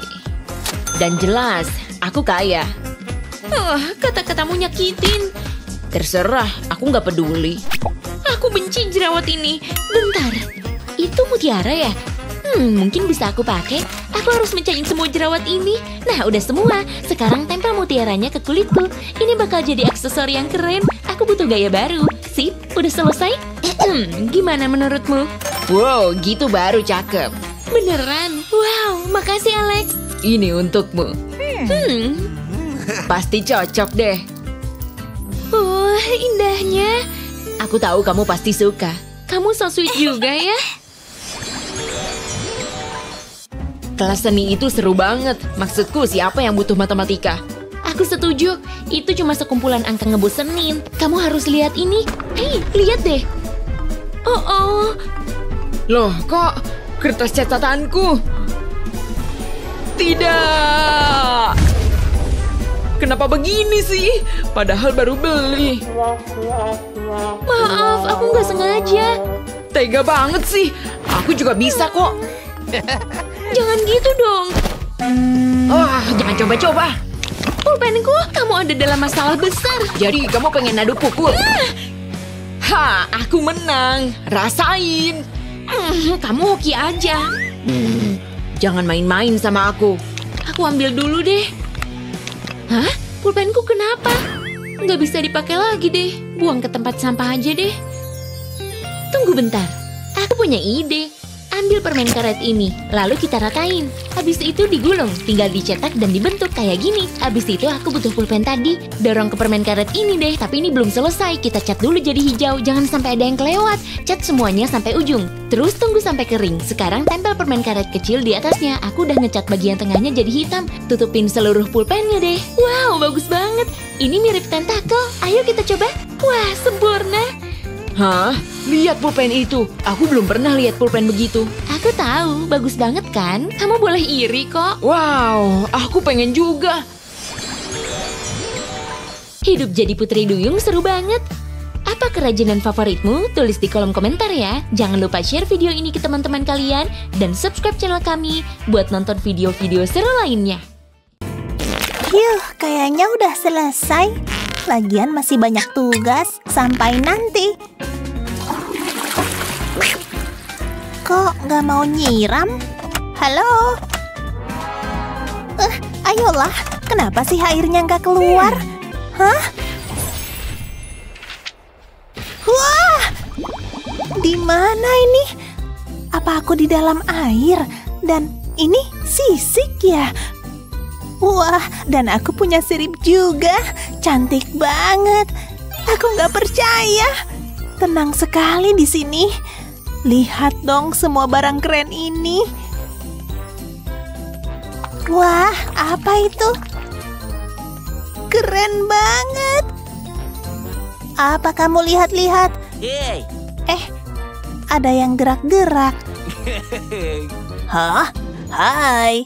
Dan jelas, aku kaya. Kata-katamu nyakitin. Terserah, aku nggak peduli. Aku benci jerawat ini. Bentar, itu mutiara ya? Mungkin bisa aku pakai. Aku harus mencahin semua jerawat ini. Nah, udah semua. Sekarang tempel mutiaranya ke kulitku. Ini bakal jadi aksesori yang keren. Aku butuh gaya baru. Sip, udah selesai? Gimana menurutmu? Wow, gitu baru cakep. Beneran? Wow, makasih Alex. Ini untukmu. Pasti cocok deh. Indahnya. Aku tahu kamu pasti suka. Kamu so sweet juga ya. Kelas seni itu seru banget. Maksudku, siapa yang butuh matematika? Aku setuju. Itu cuma sekumpulan angka ngebosenin. Kamu harus lihat ini. Hei, lihat deh. Oh. Loh, kok kertas catatanku? Tidak. Kenapa begini sih? Padahal baru beli. Maaf, aku nggak sengaja. Tega banget sih. Aku juga bisa kok. Jangan gitu dong. Jangan coba-coba. Pulpenku, kamu ada dalam masalah besar. Jadi kamu pengen adu pukul? Aku menang. Rasain. Kamu hoki aja. Jangan main-main sama aku. Aku ambil dulu deh. Hah? Pulpenku kenapa? Nggak bisa dipakai lagi deh. Buang ke tempat sampah aja deh. Tunggu bentar. Aku punya ide. Ambil permen karet ini, lalu kita ratain. Habis itu digulung, tinggal dicetak dan dibentuk kayak gini. Habis itu aku butuh pulpen tadi. Dorong ke permen karet ini deh, tapi ini belum selesai. Kita cat dulu jadi hijau, jangan sampai ada yang kelewat. Cat semuanya sampai ujung. Terus tunggu sampai kering. Sekarang tempel permen karet kecil di atasnya. Aku udah ngecat bagian tengahnya jadi hitam. Tutupin seluruh pulpennya deh. Wow, bagus banget. Ini mirip tentakel. Ayo kita coba. Wah, sempurna. Hah? Lihat pulpen itu. Aku belum pernah lihat pulpen begitu. Aku tahu, bagus banget kan? Kamu boleh iri kok. Wow, aku pengen juga. Hidup jadi putri duyung seru banget. Apa kerajinan favoritmu? Tulis di kolom komentar ya. Jangan lupa share video ini ke teman-teman kalian. Dan subscribe channel kami buat nonton video-video seru lainnya. Kayaknya udah selesai. Lagian masih banyak tugas. Sampai nanti. Kok nggak mau nyiram? Halo? Ayolah, kenapa sih airnya nggak keluar? Hah? Wah! Di mana ini? Apa aku di dalam air? Dan ini sisik ya? Wah, dan aku punya sirip juga. Cantik banget. Aku nggak percaya. Tenang sekali di sini. Lihat dong semua barang keren ini. Wah, apa itu? Keren banget. Apa kamu lihat-lihat? Ada yang gerak-gerak. Hah? Hai.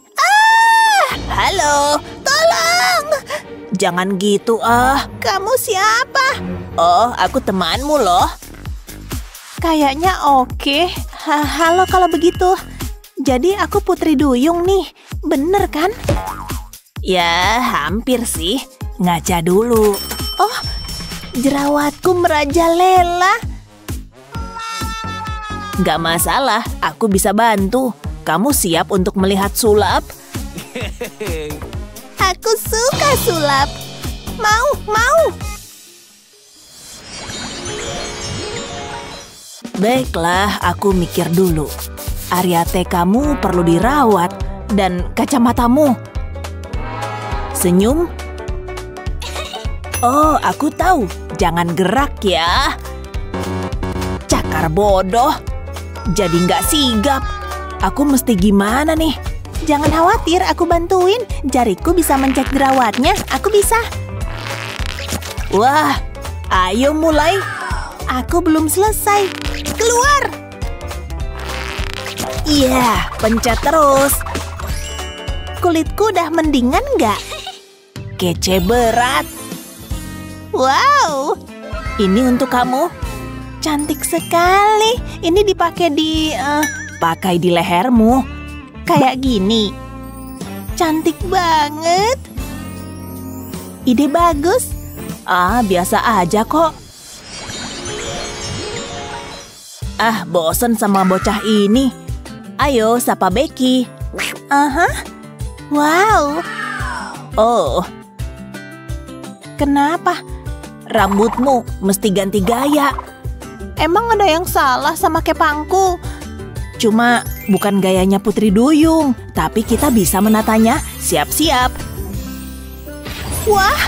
Halo, tolong. Jangan gitu Kamu siapa? Oh, aku temanmu loh. Kayaknya oke. Halo kalau begitu. Jadi aku Putri Duyung nih. Bener kan? Ya, hampir sih. Ngaca dulu. Oh, jerawatku merajalela. Gak masalah, aku bisa bantu. Kamu siap untuk melihat sulap? Aku suka sulap. Mau. Baiklah, aku mikir dulu. Area T kamu perlu dirawat dan kacamatamu. Senyum. Oh, aku tahu. Jangan gerak ya. Cakar bodoh. Jadi nggak sigap. Aku mesti gimana nih? Jangan khawatir, aku bantuin. Jariku bisa mencet jerawatnya. Aku bisa. Wah, ayo mulai. Aku belum selesai. Keluar. Iya, pencet terus. Kulitku udah mendingan nggak? Kece berat. Wow, ini untuk kamu. Cantik sekali. Ini dipakai pakai di lehermu. Kayak gini. Cantik banget. Ide bagus. Biasa aja kok. Bosen sama bocah ini. Ayo, sapa Becky. Wow. Oh. Kenapa? Rambutmu mesti ganti gaya. Emang ada yang salah sama kepangku? Cuma bukan gayanya Putri Duyung, tapi kita bisa menatanya. Siap-siap. Wah,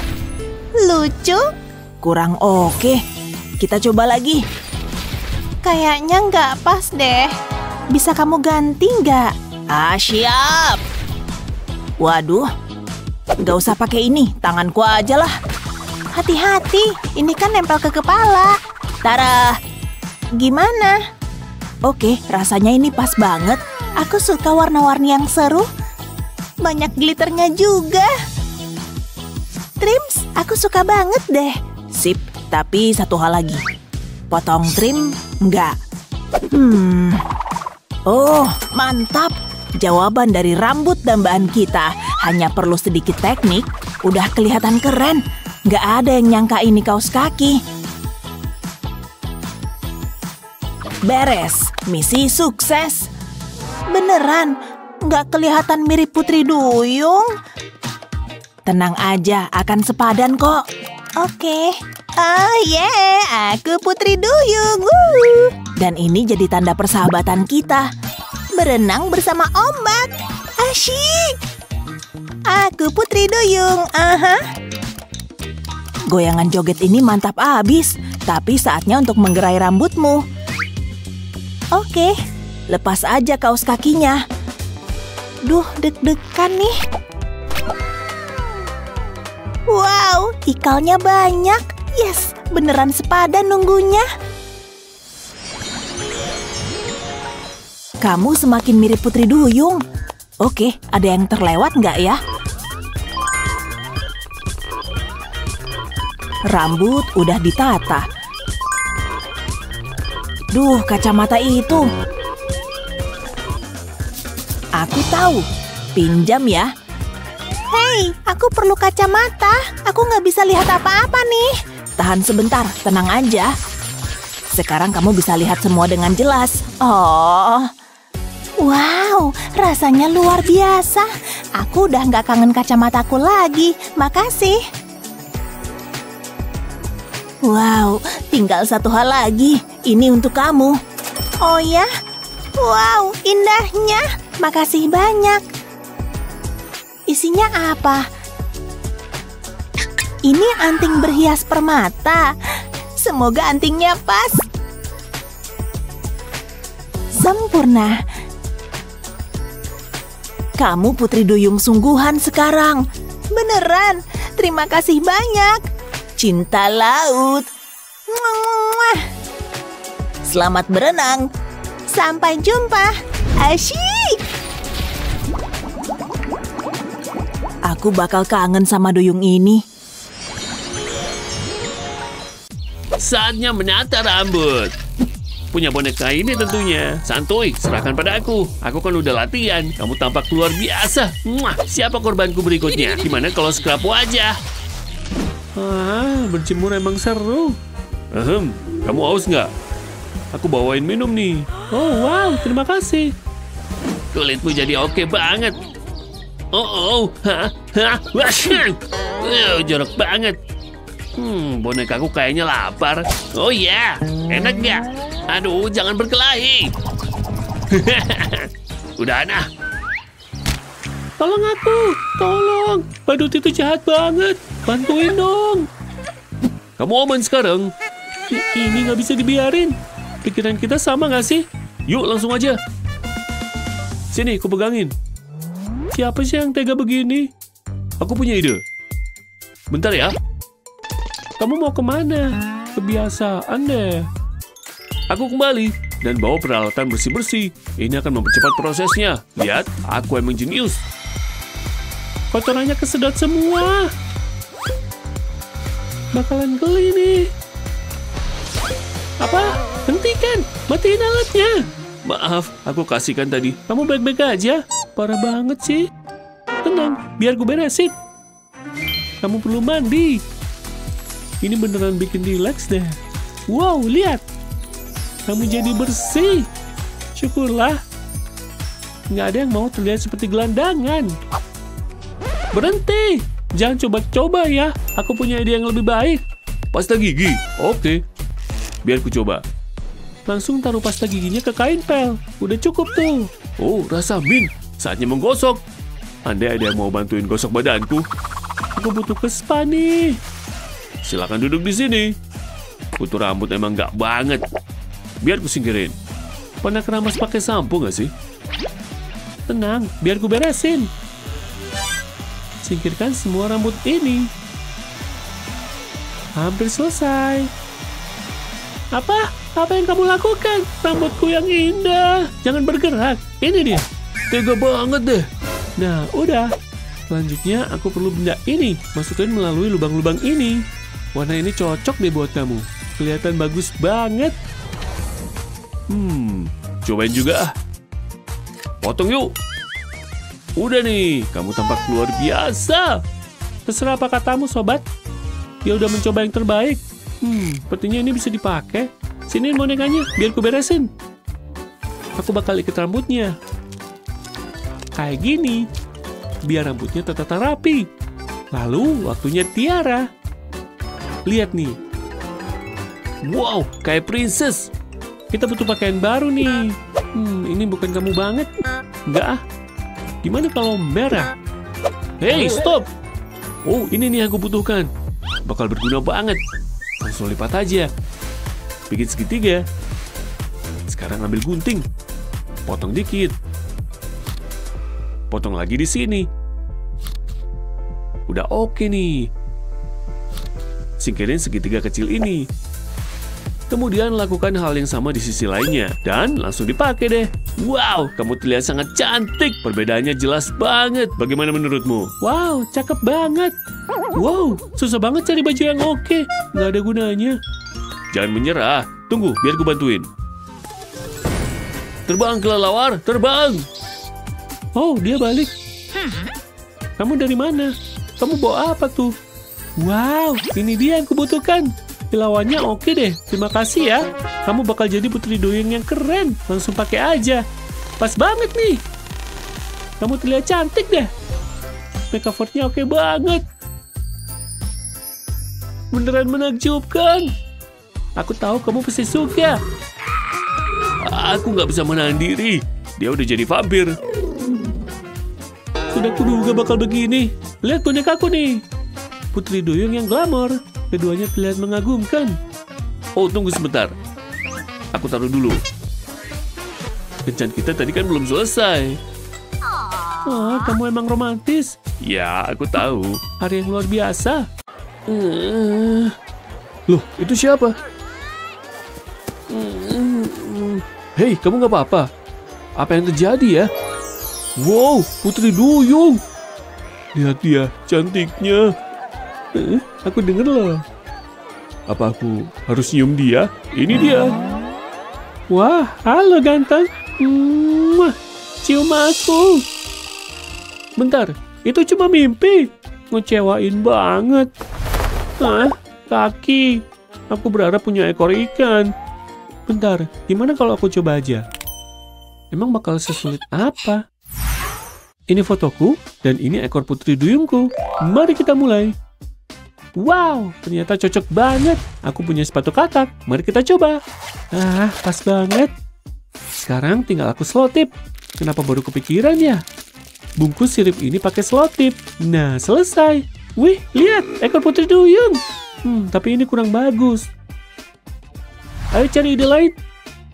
lucu. Kurang oke. Kita coba lagi. Kayaknya nggak pas deh. Bisa kamu ganti nggak? Siap. Waduh, nggak usah pakai ini. Tanganku aja lah. Hati-hati, ini kan nempel ke kepala. Tara, gimana? Oke, rasanya ini pas banget. Aku suka warna-warni yang seru. Banyak glitternya juga. Trims, aku suka banget deh. Sip, tapi satu hal lagi. Potong trim, enggak. Oh, mantap. Jawaban dari rambut dambaan kita. Hanya perlu sedikit teknik, udah kelihatan keren. Nggak ada yang nyangka ini kaos kaki. Beres, misi sukses. Beneran, nggak kelihatan mirip Putri Duyung. Tenang aja, akan sepadan kok. Oke. Oh yeah, aku Putri Duyung. Woo. Dan ini jadi tanda persahabatan kita. Berenang bersama ombak. Asyik. Aku Putri Duyung. Goyangan joget ini mantap abis. Tapi saatnya untuk menggerai rambutmu. Oke, lepas aja kaos kakinya. Duh, deg-degan nih. Wow, ikalnya banyak. Yes, beneran sepadan nunggunya. Kamu semakin mirip Putri Duyung. Oke, ada yang terlewat nggak ya? Rambut udah ditata. Duh, kacamata itu. Aku tahu. Pinjam ya. Hei, aku perlu kacamata. Aku nggak bisa lihat apa-apa nih. Tahan sebentar, tenang aja. Sekarang kamu bisa lihat semua dengan jelas. Oh. Wow, rasanya luar biasa. Aku udah nggak kangen kacamataku lagi. Makasih. Wow, tinggal satu hal lagi. Ini untuk kamu. Oh ya? Wow, indahnya. Makasih banyak. Isinya apa? Ini anting berhias permata. Semoga antingnya pas. Sempurna. Kamu Putri Duyung sungguhan sekarang. Beneran. Terima kasih banyak. Cinta laut. Selamat berenang. Sampai jumpa. Asyik. Aku bakal kangen sama Duyung ini. Saatnya menata rambut. Punya boneka ini tentunya. Santuy, serahkan pada aku. Aku kan udah latihan. Kamu tampak luar biasa. Siapa korbanku berikutnya? Gimana kalau scrub wajah? Berjemur emang seru. Kamu haus nggak? Aku bawain minum nih. Oh wow, terima kasih. Kulitmu jadi oke banget. Jorok banget. Bonekaku kayaknya lapar. Oh ya, enak nggak? Aduh, jangan berkelahi. Udah, nah. Tolong aku, tolong. Badut itu jahat banget. Bantuin dong. Kamu aman sekarang? Ini nggak bisa dibiarin. Pikiran kita sama nggak sih? Yuk, langsung aja. Sini, aku pegangin. Siapa sih yang tega begini? Aku punya ide. Bentar ya. Kamu mau kemana? Kebiasaan deh. Aku kembali dan bawa peralatan bersih-bersih. Ini akan mempercepat prosesnya. Lihat, aku emang jenius. Kotorannya kesedot semua. Bakalan geli nih. Apa? Hentikan. Matiin alatnya. Maaf, aku kasihkan tadi. Kamu baik-baik aja? Parah banget sih. Tenang, biar gue beresin. Kamu perlu mandi. Ini beneran bikin rileks deh. Wow, lihat. Kamu jadi bersih. Syukurlah. Nggak ada yang mau terlihat seperti gelandangan. Berhenti. Jangan coba-coba ya. Aku punya ide yang lebih baik. Pasta gigi. Oke. Biar ku coba. Langsung taruh pasta giginya ke kain pel. Udah cukup tuh. Oh, rasa mint. Saatnya menggosok. Andai ada yang mau bantuin gosok badanku. Aku butuh ke spa nih. Silakan duduk di sini. Kutu rambut emang nggak banget. Biar ku singkirin. Pernah keramas pakai sampo nggak sih? Tenang, biar ku beresin. Singkirkan semua rambut ini. Hampir selesai. Apa? Apa yang kamu lakukan? Rambutku yang indah. Jangan bergerak. Ini dia. Tega banget deh. Nah, udah. Selanjutnya aku perlu benda ini. Masukin melalui lubang-lubang ini. Warna ini cocok deh buat kamu. Kelihatan bagus banget. Cobain juga ah. Potong yuk. Udah nih, kamu tampak luar biasa. Terserah apa katamu, sobat. Dia udah mencoba yang terbaik. Sepertinya ini bisa dipakai. Sini bonekanya, biar ku beresin. Aku bakal ikat rambutnya. Kayak gini. Biar rambutnya tertata rapi. Lalu, waktunya tiara. Lihat nih. Wow, kayak princess. Kita butuh pakaian baru nih. Ini bukan kamu banget. Enggak ah. Gimana kalau merah? Hey, stop! Oh, ini nih yang aku butuhkan. Bakal berguna banget. Langsung lipat aja. Bikin segitiga. Sekarang ambil gunting. Potong dikit. Potong lagi di sini. Udah oke nih. Singkirin segitiga kecil ini. Kemudian lakukan hal yang sama di sisi lainnya. Dan langsung dipakai deh. Wow, kamu terlihat sangat cantik. Perbedaannya jelas banget. Bagaimana menurutmu? Wow, cakep banget. Wow, susah banget cari baju yang oke. Nggak ada gunanya. Jangan menyerah. Tunggu, biar gue bantuin. Terbang kelelawar, terbang. Oh, dia balik. Kamu dari mana? Kamu bawa apa tuh? Wow, ini dia yang kubutuhkan. Lawannya oke deh, terima kasih ya. Kamu bakal jadi putri duyung yang keren. Langsung pakai aja. Pas banget nih. Kamu terlihat cantik deh. Make up-nya oke banget. Beneran menakjubkan. Aku tahu kamu pasti suka. Aku nggak bisa menahan diri. Dia udah jadi vampir. Sudah kuduga bakal begini. Lihat bonekaku nih. Putri duyung yang glamor. Keduanya terlihat mengagumkan. Oh, tunggu sebentar. Aku taruh dulu. Kencan kita tadi kan belum selesai. Oh, kamu emang romantis. Ya, aku tahu. Hari yang luar biasa. Loh, itu siapa? Hei, kamu nggak apa-apa? Apa yang terjadi ya? Wow, putri duyung. Lihat dia, cantiknya. Aku denger loh. Apa aku harus nyium dia? Ini dia. Wah, halo ganteng. Cium aku. Bentar, itu cuma mimpi. Ngecewain banget. Hah? Kaki. Aku berharap punya ekor ikan. Bentar, gimana kalau aku coba aja? Emang bakal sesulit apa? Ini fotoku, dan ini ekor putri duyungku. Mari kita mulai. Wow, ternyata cocok banget. Aku punya sepatu katak. Mari kita coba. Ah, pas banget. Sekarang tinggal aku selotip. Kenapa baru kepikiran ya? Bungkus sirip ini pakai selotip. Nah, selesai. Wih, lihat, ekor putri duyung. Tapi ini kurang bagus. Ayo cari ide lain.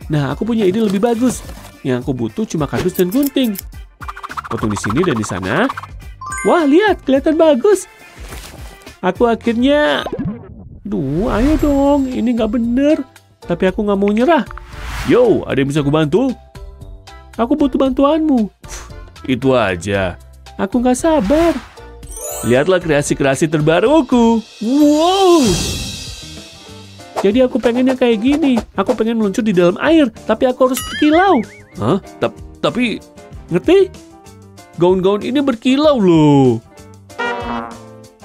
Nah, aku punya ide lebih bagus. Yang aku butuh cuma kardus dan gunting. Potong di sini dan di sana. Wah, lihat, kelihatan bagus. Aku akhirnya... Duh, ayo dong. Ini nggak bener. Tapi aku nggak mau nyerah. Yo, ada yang bisa aku bantu? Aku butuh bantuanmu. Itu aja. Aku nggak sabar. Lihatlah kreasi-kreasi terbaruku. Wow. Jadi aku pengennya kayak gini. Aku pengen meluncur di dalam air. Tapi aku harus berkilau. Hah? Tapi... Ngerti? Gaun-gaun ini berkilau loh.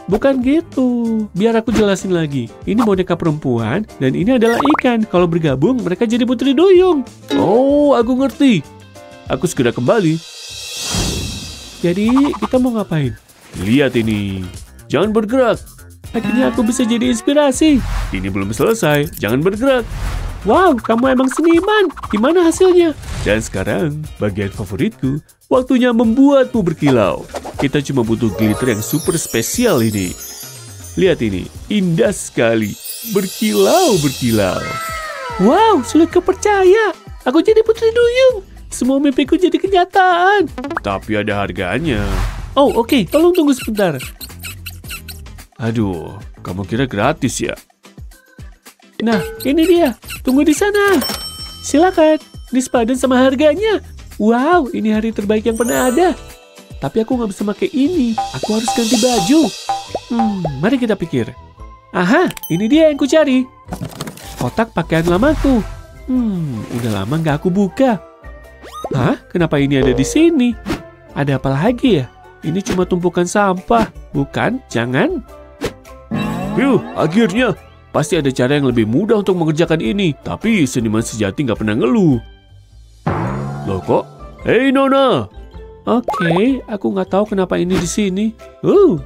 Bukan gitu. Biar aku jelasin lagi. Ini boneka perempuan dan ini adalah ikan. Kalau bergabung mereka jadi putri duyung. Oh, aku ngerti. Aku segera kembali. Jadi kita mau ngapain? Lihat ini. Jangan bergerak. Akhirnya aku bisa jadi inspirasi. Ini belum selesai. Jangan bergerak. Wow, kamu emang seniman. Gimana hasilnya? Dan sekarang, bagian favoritku. Waktunya membuatmu berkilau. Kita cuma butuh glitter yang super spesial ini. Lihat ini, indah sekali. Berkilau-berkilau. Wow, sulit kepercaya. Aku jadi putri duyung. Semua mimpiku jadi kenyataan. Tapi ada harganya. Oh, oke. Tolong tunggu sebentar. Aduh, kamu kira gratis ya? Nah, ini dia. Tunggu di sana. Silakan. Ini sepadan sama harganya. Wow, ini hari terbaik yang pernah ada. Tapi aku nggak bisa pakai ini. Aku harus ganti baju. Mari kita pikir. Aha, ini dia yang ku cari. Kotak pakaian lamaku. Udah lama nggak aku buka. Hah? Kenapa ini ada di sini? Ada apa lagi ya? Ini cuma tumpukan sampah. Bukan? Jangan. Akhirnya. Pasti ada cara yang lebih mudah untuk mengerjakan ini. Tapi seniman sejati nggak pernah ngeluh. Loh kok? Hei Nona! Oke, aku nggak tahu kenapa ini di sini.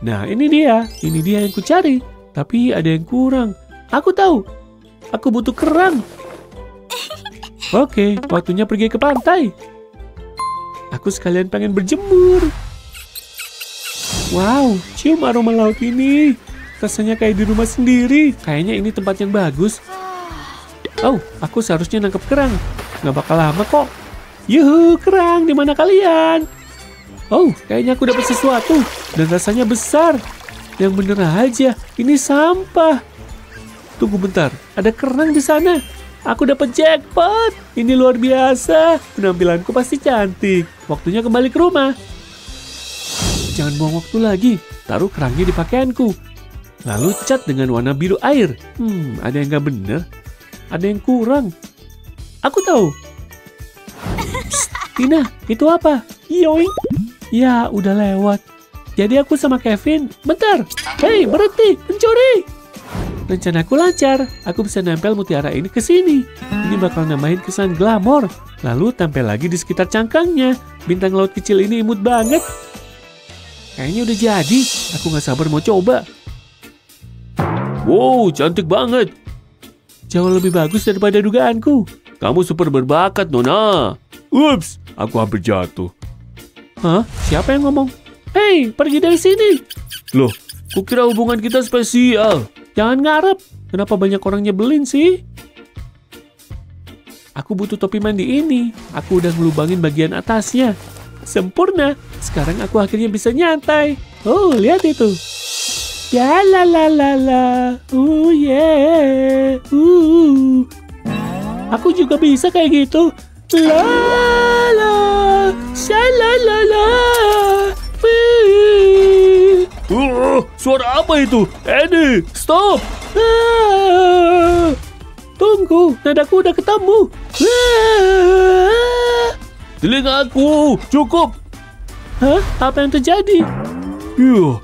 Nah ini dia. Ini dia yang ku cari. Tapi ada yang kurang. Aku tahu. Aku butuh kerang. Oke, waktunya pergi ke pantai. Aku sekalian pengen berjemur. Wow, cium aroma laut ini. Rasanya kayak di rumah sendiri. Kayaknya ini tempat yang bagus. Oh, aku seharusnya nangkep kerang. Nggak bakal lama kok. Yuhu, kerang, di mana kalian? Oh, kayaknya aku dapat sesuatu. Dan rasanya besar. Yang bener aja, ini sampah. Tunggu bentar, ada kerang di sana. Aku dapat jackpot. Ini luar biasa. Penampilanku pasti cantik. Waktunya kembali ke rumah. Jangan buang waktu lagi. Taruh kerangnya di pakaianku. Lalu cat dengan warna biru air. Ada yang nggak bener. Ada yang kurang. Aku tahu. Psst, Tina, itu apa? Yoink. Ya, udah lewat. Jadi aku sama Kevin. Bentar. Hei, berhenti. Mencuri. Rencanaku lancar. Aku bisa nempel mutiara ini ke sini. Ini bakal nambahin kesan glamor. Lalu tempel lagi di sekitar cangkangnya. Bintang laut kecil ini imut banget. Kayaknya udah jadi. Aku nggak sabar mau coba. Wow, cantik banget. Jauh lebih bagus daripada dugaanku. Kamu super berbakat, Nona. Ups, aku hampir jatuh. Hah? Siapa yang ngomong? Hei, pergi dari sini. Loh, kukira hubungan kita spesial. Jangan ngarep. Kenapa banyak orang nyebelin sih? Aku butuh topi mandi ini. Aku udah ngelubangin bagian atasnya. Sempurna. Sekarang aku akhirnya bisa nyantai. Oh, lihat itu. Ya la la la la, yeah, Aku juga bisa kayak gitu. La la, sha la la la. Suara apa itu? Eddie, stop! Tunggu, nadaku udah ketemu. Telingaku, cukup. Hah? Apa yang terjadi?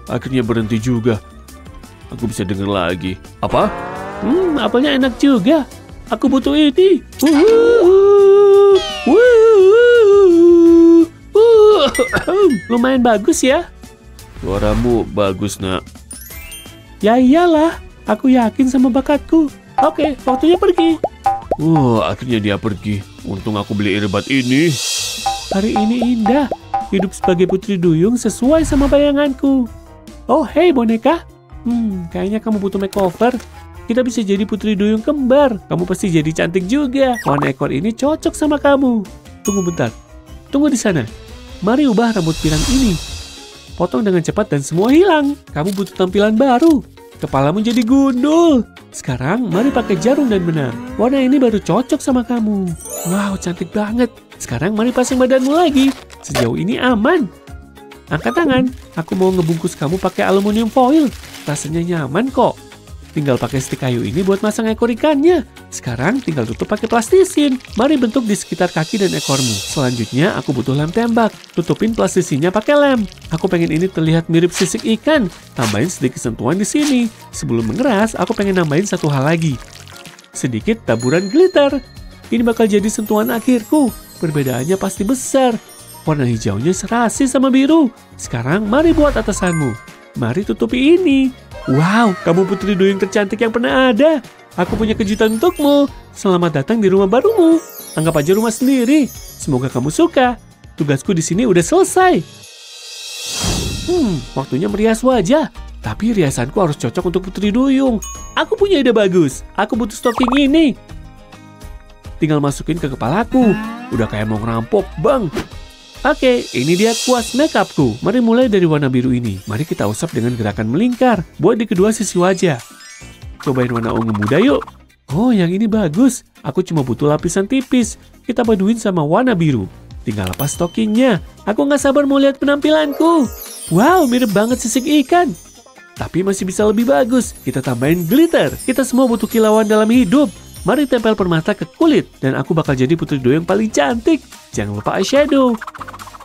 Akhirnya berhenti juga. Aku bisa dengar lagi. Apa? Apelnya enak juga. Aku butuh ini. Lumayan bagus ya. Suaramu bagus, nak. Ya iyalah, aku yakin sama bakatku. Oke, waktunya pergi. Akhirnya dia pergi. Untung aku beli earbuds ini. Hari ini indah. Hidup sebagai putri duyung sesuai sama bayanganku. Oh, hey boneka. Kayaknya kamu butuh makeover. Kita bisa jadi putri duyung kembar. Kamu pasti jadi cantik juga. Warna ekor ini cocok sama kamu. Tunggu bentar. Tunggu di sana. Mari ubah rambut pirang ini. Potong dengan cepat dan semua hilang. Kamu butuh tampilan baru. Kepalamu jadi gundul. Sekarang mari pakai jarum dan benang. Warna ini baru cocok sama kamu. Wow, cantik banget. Sekarang mari pasang badanmu lagi. Sejauh ini aman. Angkat tangan. Aku mau ngebungkus kamu pakai aluminium foil. Rasanya nyaman kok. Tinggal pakai stik kayu ini buat masang ekor ikannya. Sekarang tinggal tutup pakai plastisin. Mari bentuk di sekitar kaki dan ekormu. Selanjutnya aku butuh lem tembak. Tutupin plastisinnya pakai lem. Aku pengen ini terlihat mirip sisik ikan. Tambahin sedikit sentuhan di sini. Sebelum mengeras, aku pengen nambahin satu hal lagi. Sedikit taburan glitter. Ini bakal jadi sentuhan akhirku. Perbedaannya pasti besar. Warna hijaunya serasi sama biru. Sekarang mari buat atasanmu. Mari tutupi ini. Wow, kamu putri duyung tercantik yang pernah ada. Aku punya kejutan untukmu. Selamat datang di rumah barumu. Anggap aja rumah sendiri. Semoga kamu suka. Tugasku di sini udah selesai. Waktunya merias wajah. Tapi riasanku harus cocok untuk putri duyung. Aku punya ide bagus. Aku butuh stocking ini. Tinggal masukin ke kepalaku. Udah kayak mau ngerampok, bang. Oke, ini dia kuas makeupku. Mari mulai dari warna biru ini. Mari kita usap dengan gerakan melingkar. Buat di kedua sisi wajah. Cobain warna ungu muda yuk. Oh, yang ini bagus. Aku cuma butuh lapisan tipis. Kita paduin sama warna biru. Tinggal lepas stockingnya. Aku nggak sabar mau lihat penampilanku. Wow, mirip banget sisik ikan. Tapi masih bisa lebih bagus. Kita tambahin glitter. Kita semua butuh kilauan dalam hidup. Mari tempel permata ke kulit. Dan aku bakal jadi putri duyung paling cantik. Jangan lupa eyeshadow.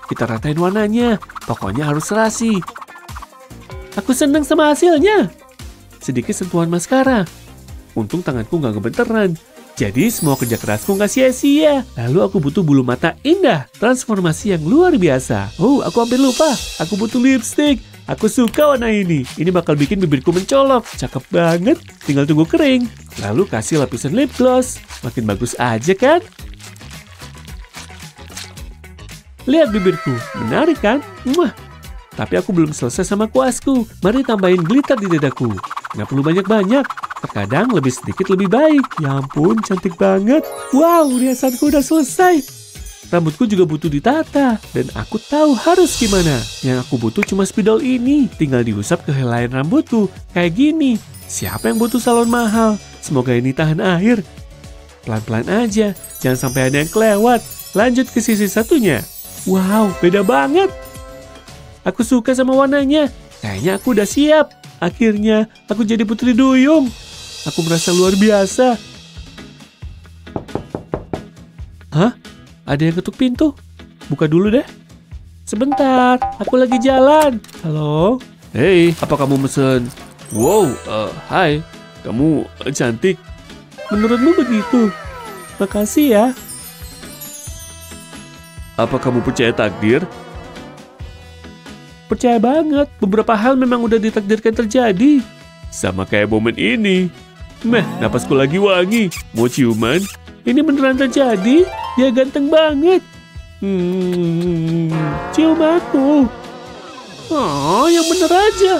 Kita ratain warnanya. Pokoknya harus serasi. Aku seneng sama hasilnya. Sedikit sentuhan maskara. Untung tanganku nggak gemeteran. Jadi semua kerja kerasku nggak sia-sia. Lalu aku butuh bulu mata indah. Transformasi yang luar biasa. Oh, aku hampir lupa. Aku butuh lipstick. Aku suka warna ini. Ini bakal bikin bibirku mencolok. Cakep banget. Tinggal tunggu kering. Lalu kasih lapisan lip gloss. Makin bagus aja kan? Lihat bibirku. Menarik kan? Wah. Tapi aku belum selesai sama kuasku. Mari tambahin glitter di dadaku. Nggak perlu banyak-banyak. Terkadang lebih sedikit lebih baik. Ya ampun, cantik banget. Wow, riasanku udah selesai. Rambutku juga butuh ditata. Dan aku tahu harus gimana. Yang aku butuh cuma spidol ini. Tinggal diusap ke helaian rambutku. Kayak gini. Siapa yang butuh salon mahal? Semoga ini tahan air. Pelan-pelan aja. Jangan sampai ada yang kelewat. Lanjut ke sisi satunya. Wow, beda banget. Aku suka sama warnanya. Kayaknya aku udah siap. Akhirnya, aku jadi putri duyung. Aku merasa luar biasa. Hah? Ada yang ketuk pintu? Buka dulu deh. Sebentar, aku lagi jalan. Halo? Hei, apa kamu mesen? Wow, hai. Kamu cantik. Menurutmu begitu? Makasih ya. Apa kamu percaya takdir? Percaya banget, beberapa hal memang udah ditakdirkan terjadi. Sama kayak momen ini. Meh, napasku lagi wangi. Mau ciuman? Ini beneran terjadi? Dia ganteng banget. Cium aku. Oh, yang bener aja.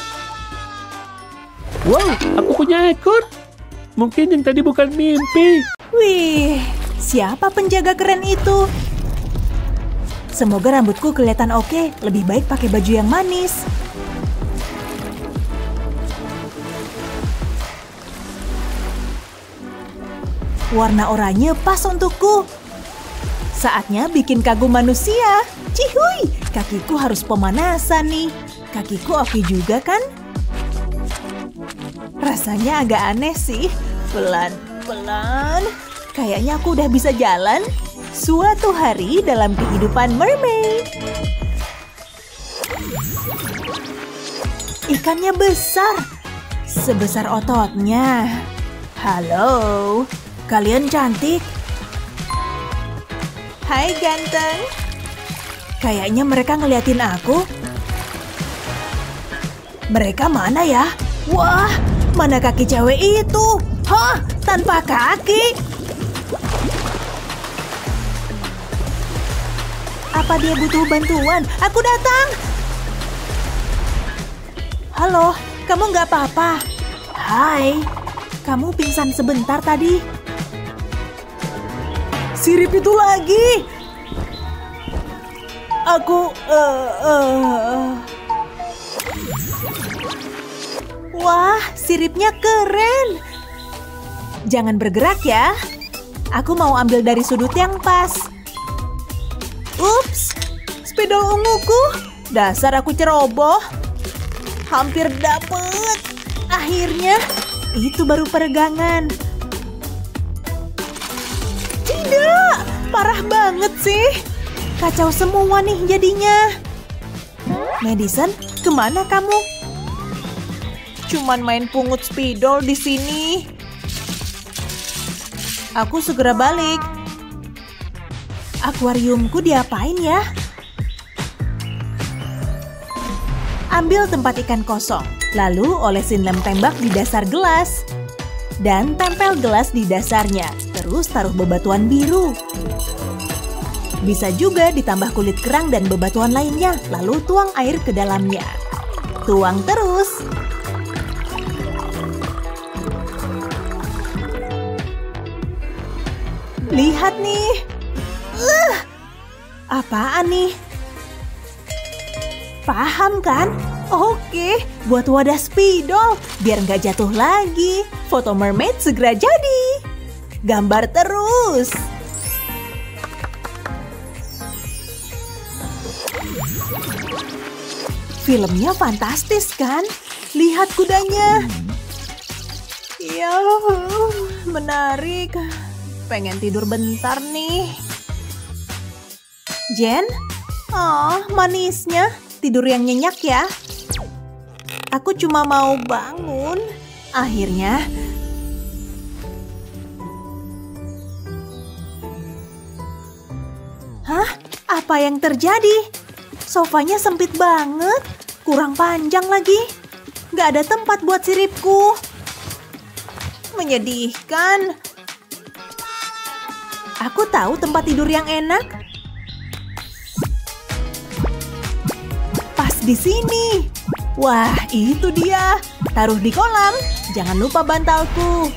Wow, aku punya ekor. Mungkin yang tadi bukan mimpi. Wih, siapa penjaga keren itu? Semoga rambutku kelihatan oke. Lebih baik pakai baju yang manis. Warna oranye pas untukku. Saatnya bikin kagum manusia. Cihuy, kakiku harus pemanasan nih. Kakiku oke juga kan? Rasanya agak aneh sih. Pelan-pelan. Kayaknya aku udah bisa jalan. Suatu hari dalam kehidupan mermaid. Ikannya besar. Sebesar ototnya. Halo, kalian cantik. Hai ganteng. Kayaknya mereka ngeliatin aku. Mereka mana ya? Wah, mana kaki cewek itu? Hah, tanpa kaki? Apa dia butuh bantuan? Aku datang. Halo, kamu nggak apa-apa? Hai, kamu pingsan sebentar tadi. Sirip itu lagi. Aku, Wah, siripnya keren. Jangan bergerak ya. Aku mau ambil dari sudut yang pas. Ups, spidol unguku. Dasar aku ceroboh. Hampir dapet. Akhirnya, itu baru peregangan. Tidak, parah banget sih. Kacau semua nih jadinya. Madison, kemana kamu? Cuman main pungut spidol di sini. Aku segera balik. Akuariumku diapain ya? Ambil tempat ikan kosong, lalu olesin lem tembak di dasar gelas. Dan tempel gelas di dasarnya, terus taruh bebatuan biru. Bisa juga ditambah kulit kerang dan bebatuan lainnya, lalu tuang air ke dalamnya. Tuang terus. Lihat nih. Apaan nih? Paham kan? Oke, buat wadah spidol, biar nggak jatuh lagi. Foto mermaid segera jadi. Gambar terus. Filmnya fantastis kan? Lihat kudanya. Ya, menarik. Pengen tidur bentar nih. Jen? Oh, manisnya. Tidur yang nyenyak ya. Aku cuma mau bangun. Akhirnya. Hah? Apa yang terjadi? Sofanya sempit banget. Kurang panjang lagi. Gak ada tempat buat siripku. Menyedihkan. Aku tahu tempat tidur yang enak. Pas di sini. Wah, itu dia. Taruh di kolam. Jangan lupa bantalku.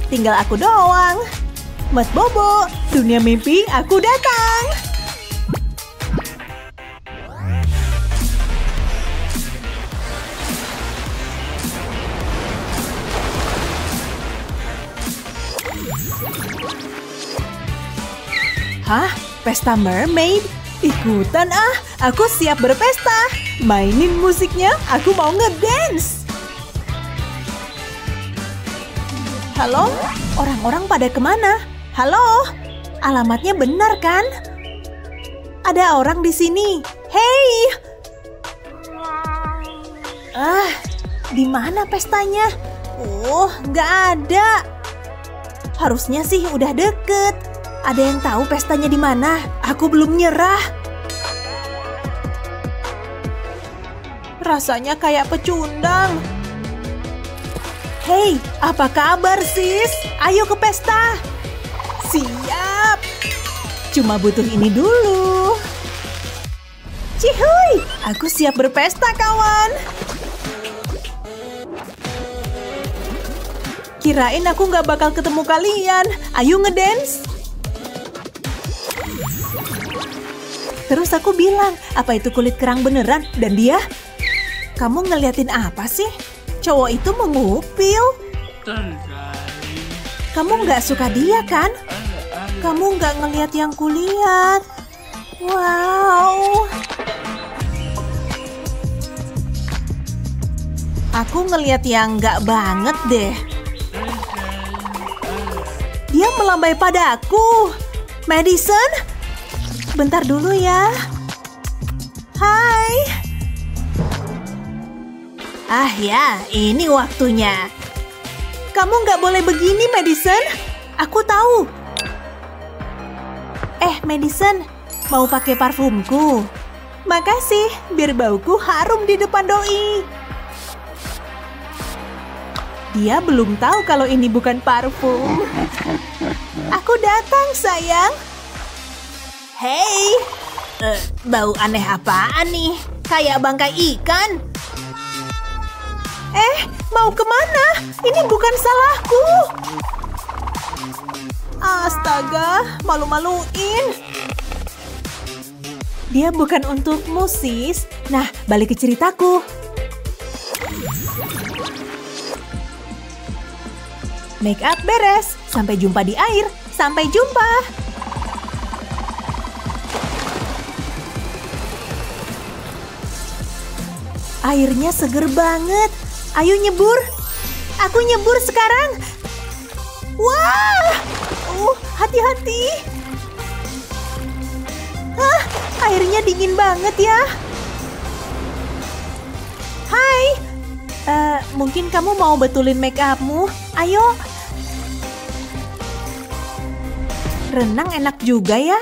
Tinggal aku doang. Mas Bobo, dunia mimpi aku datang. Hah? Pesta mermaid? Ikutan ah, aku siap berpesta. Mainin musiknya, aku mau ngedance. Halo? Orang-orang pada kemana? Halo? Alamatnya benar kan? Ada orang di sini. Hei! Di mana pestanya? Oh, nggak ada. Harusnya sih udah deket. Ada yang tahu pestanya di mana? Aku belum nyerah. Rasanya kayak pecundang. Hei, apa kabar sis? Ayo ke pesta. Siap. Cuma butuh ini dulu. Cihuy, aku siap berpesta kawan. Kirain aku nggak bakal ketemu kalian. Ayo ngedance. Terus aku bilang, apa itu kulit kerang beneran? Dan dia, kamu ngeliatin apa sih? Cowok itu mengupil. Kamu nggak suka dia kan? Kamu nggak ngeliat yang kulihat. Wow. Aku ngeliat yang nggak banget deh. Dia melambai padaku. Madison? Bentar dulu ya. Hai. Ah ya, ini waktunya. Kamu nggak boleh begini, Madison. Aku tahu. Madison, mau pakai parfumku? Makasih, biar bauku harum di depan doi. Dia belum tahu kalau ini bukan parfum. Aku datang, sayang. Hei, bau aneh apaan nih? Kayak bangkai ikan. Mau kemana? Ini bukan salahku. Astaga, malu-maluin. Dia bukan untukmu, sis. Nah, balik ke ceritaku. Make up beres. Sampai jumpa di air. Sampai jumpa. Airnya seger banget. Ayo nyebur. Aku nyebur sekarang. Wah! Hati-hati. Airnya dingin banget ya. Hai. Mungkin kamu mau betulin make upmu? Ayo. Renang enak juga ya.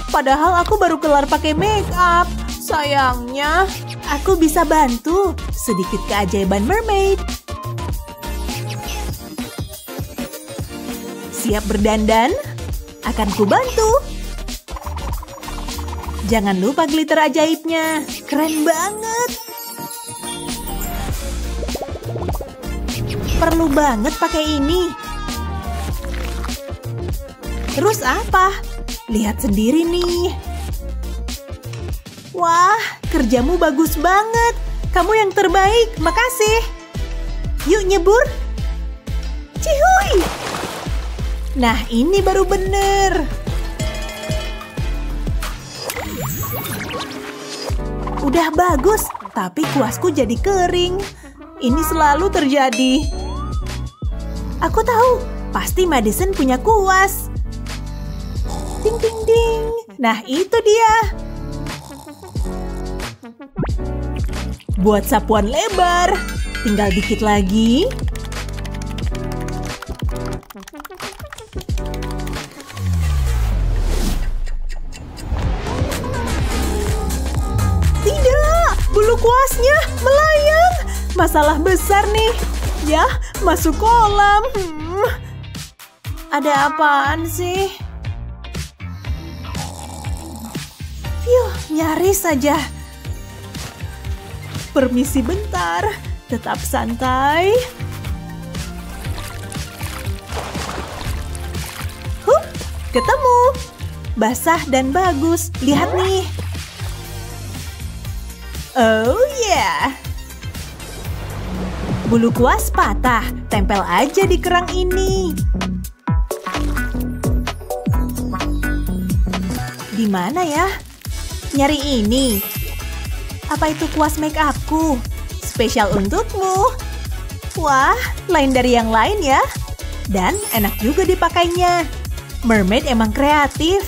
Padahal aku baru kelar pakai make up. Sayangnya, aku bisa bantu. Sedikit keajaiban mermaid. Siap berdandan? Akan kubantu. Jangan lupa glitter ajaibnya. Keren banget. Perlu banget pakai ini. Terus apa? Lihat sendiri nih. Wah, kerjamu bagus banget. Kamu yang terbaik, makasih. Yuk nyebur. Cihuy. Nah, ini baru bener. Udah bagus, tapi kuasku jadi kering. Ini selalu terjadi. Aku tahu, pasti Madison punya kuas. Ding, ding, ding. Nah, itu dia. Buat sapuan lebar. Tinggal dikit lagi. Tidak, bulu kuasnya melayang. Masalah besar nih. Ya, masuk kolam. Ada apaan sih? Nyaris saja. Permisi bentar, tetap santai. Ketemu. Basah dan bagus. Lihat nih. Oh yeah. Bulu kuas patah. Tempel aja di kerang ini. Di mana ya? Nyari ini. Apa itu kuas make upku? Spesial untukmu. Wah, lain dari yang lain ya. Dan enak juga dipakainya. Mermaid emang kreatif.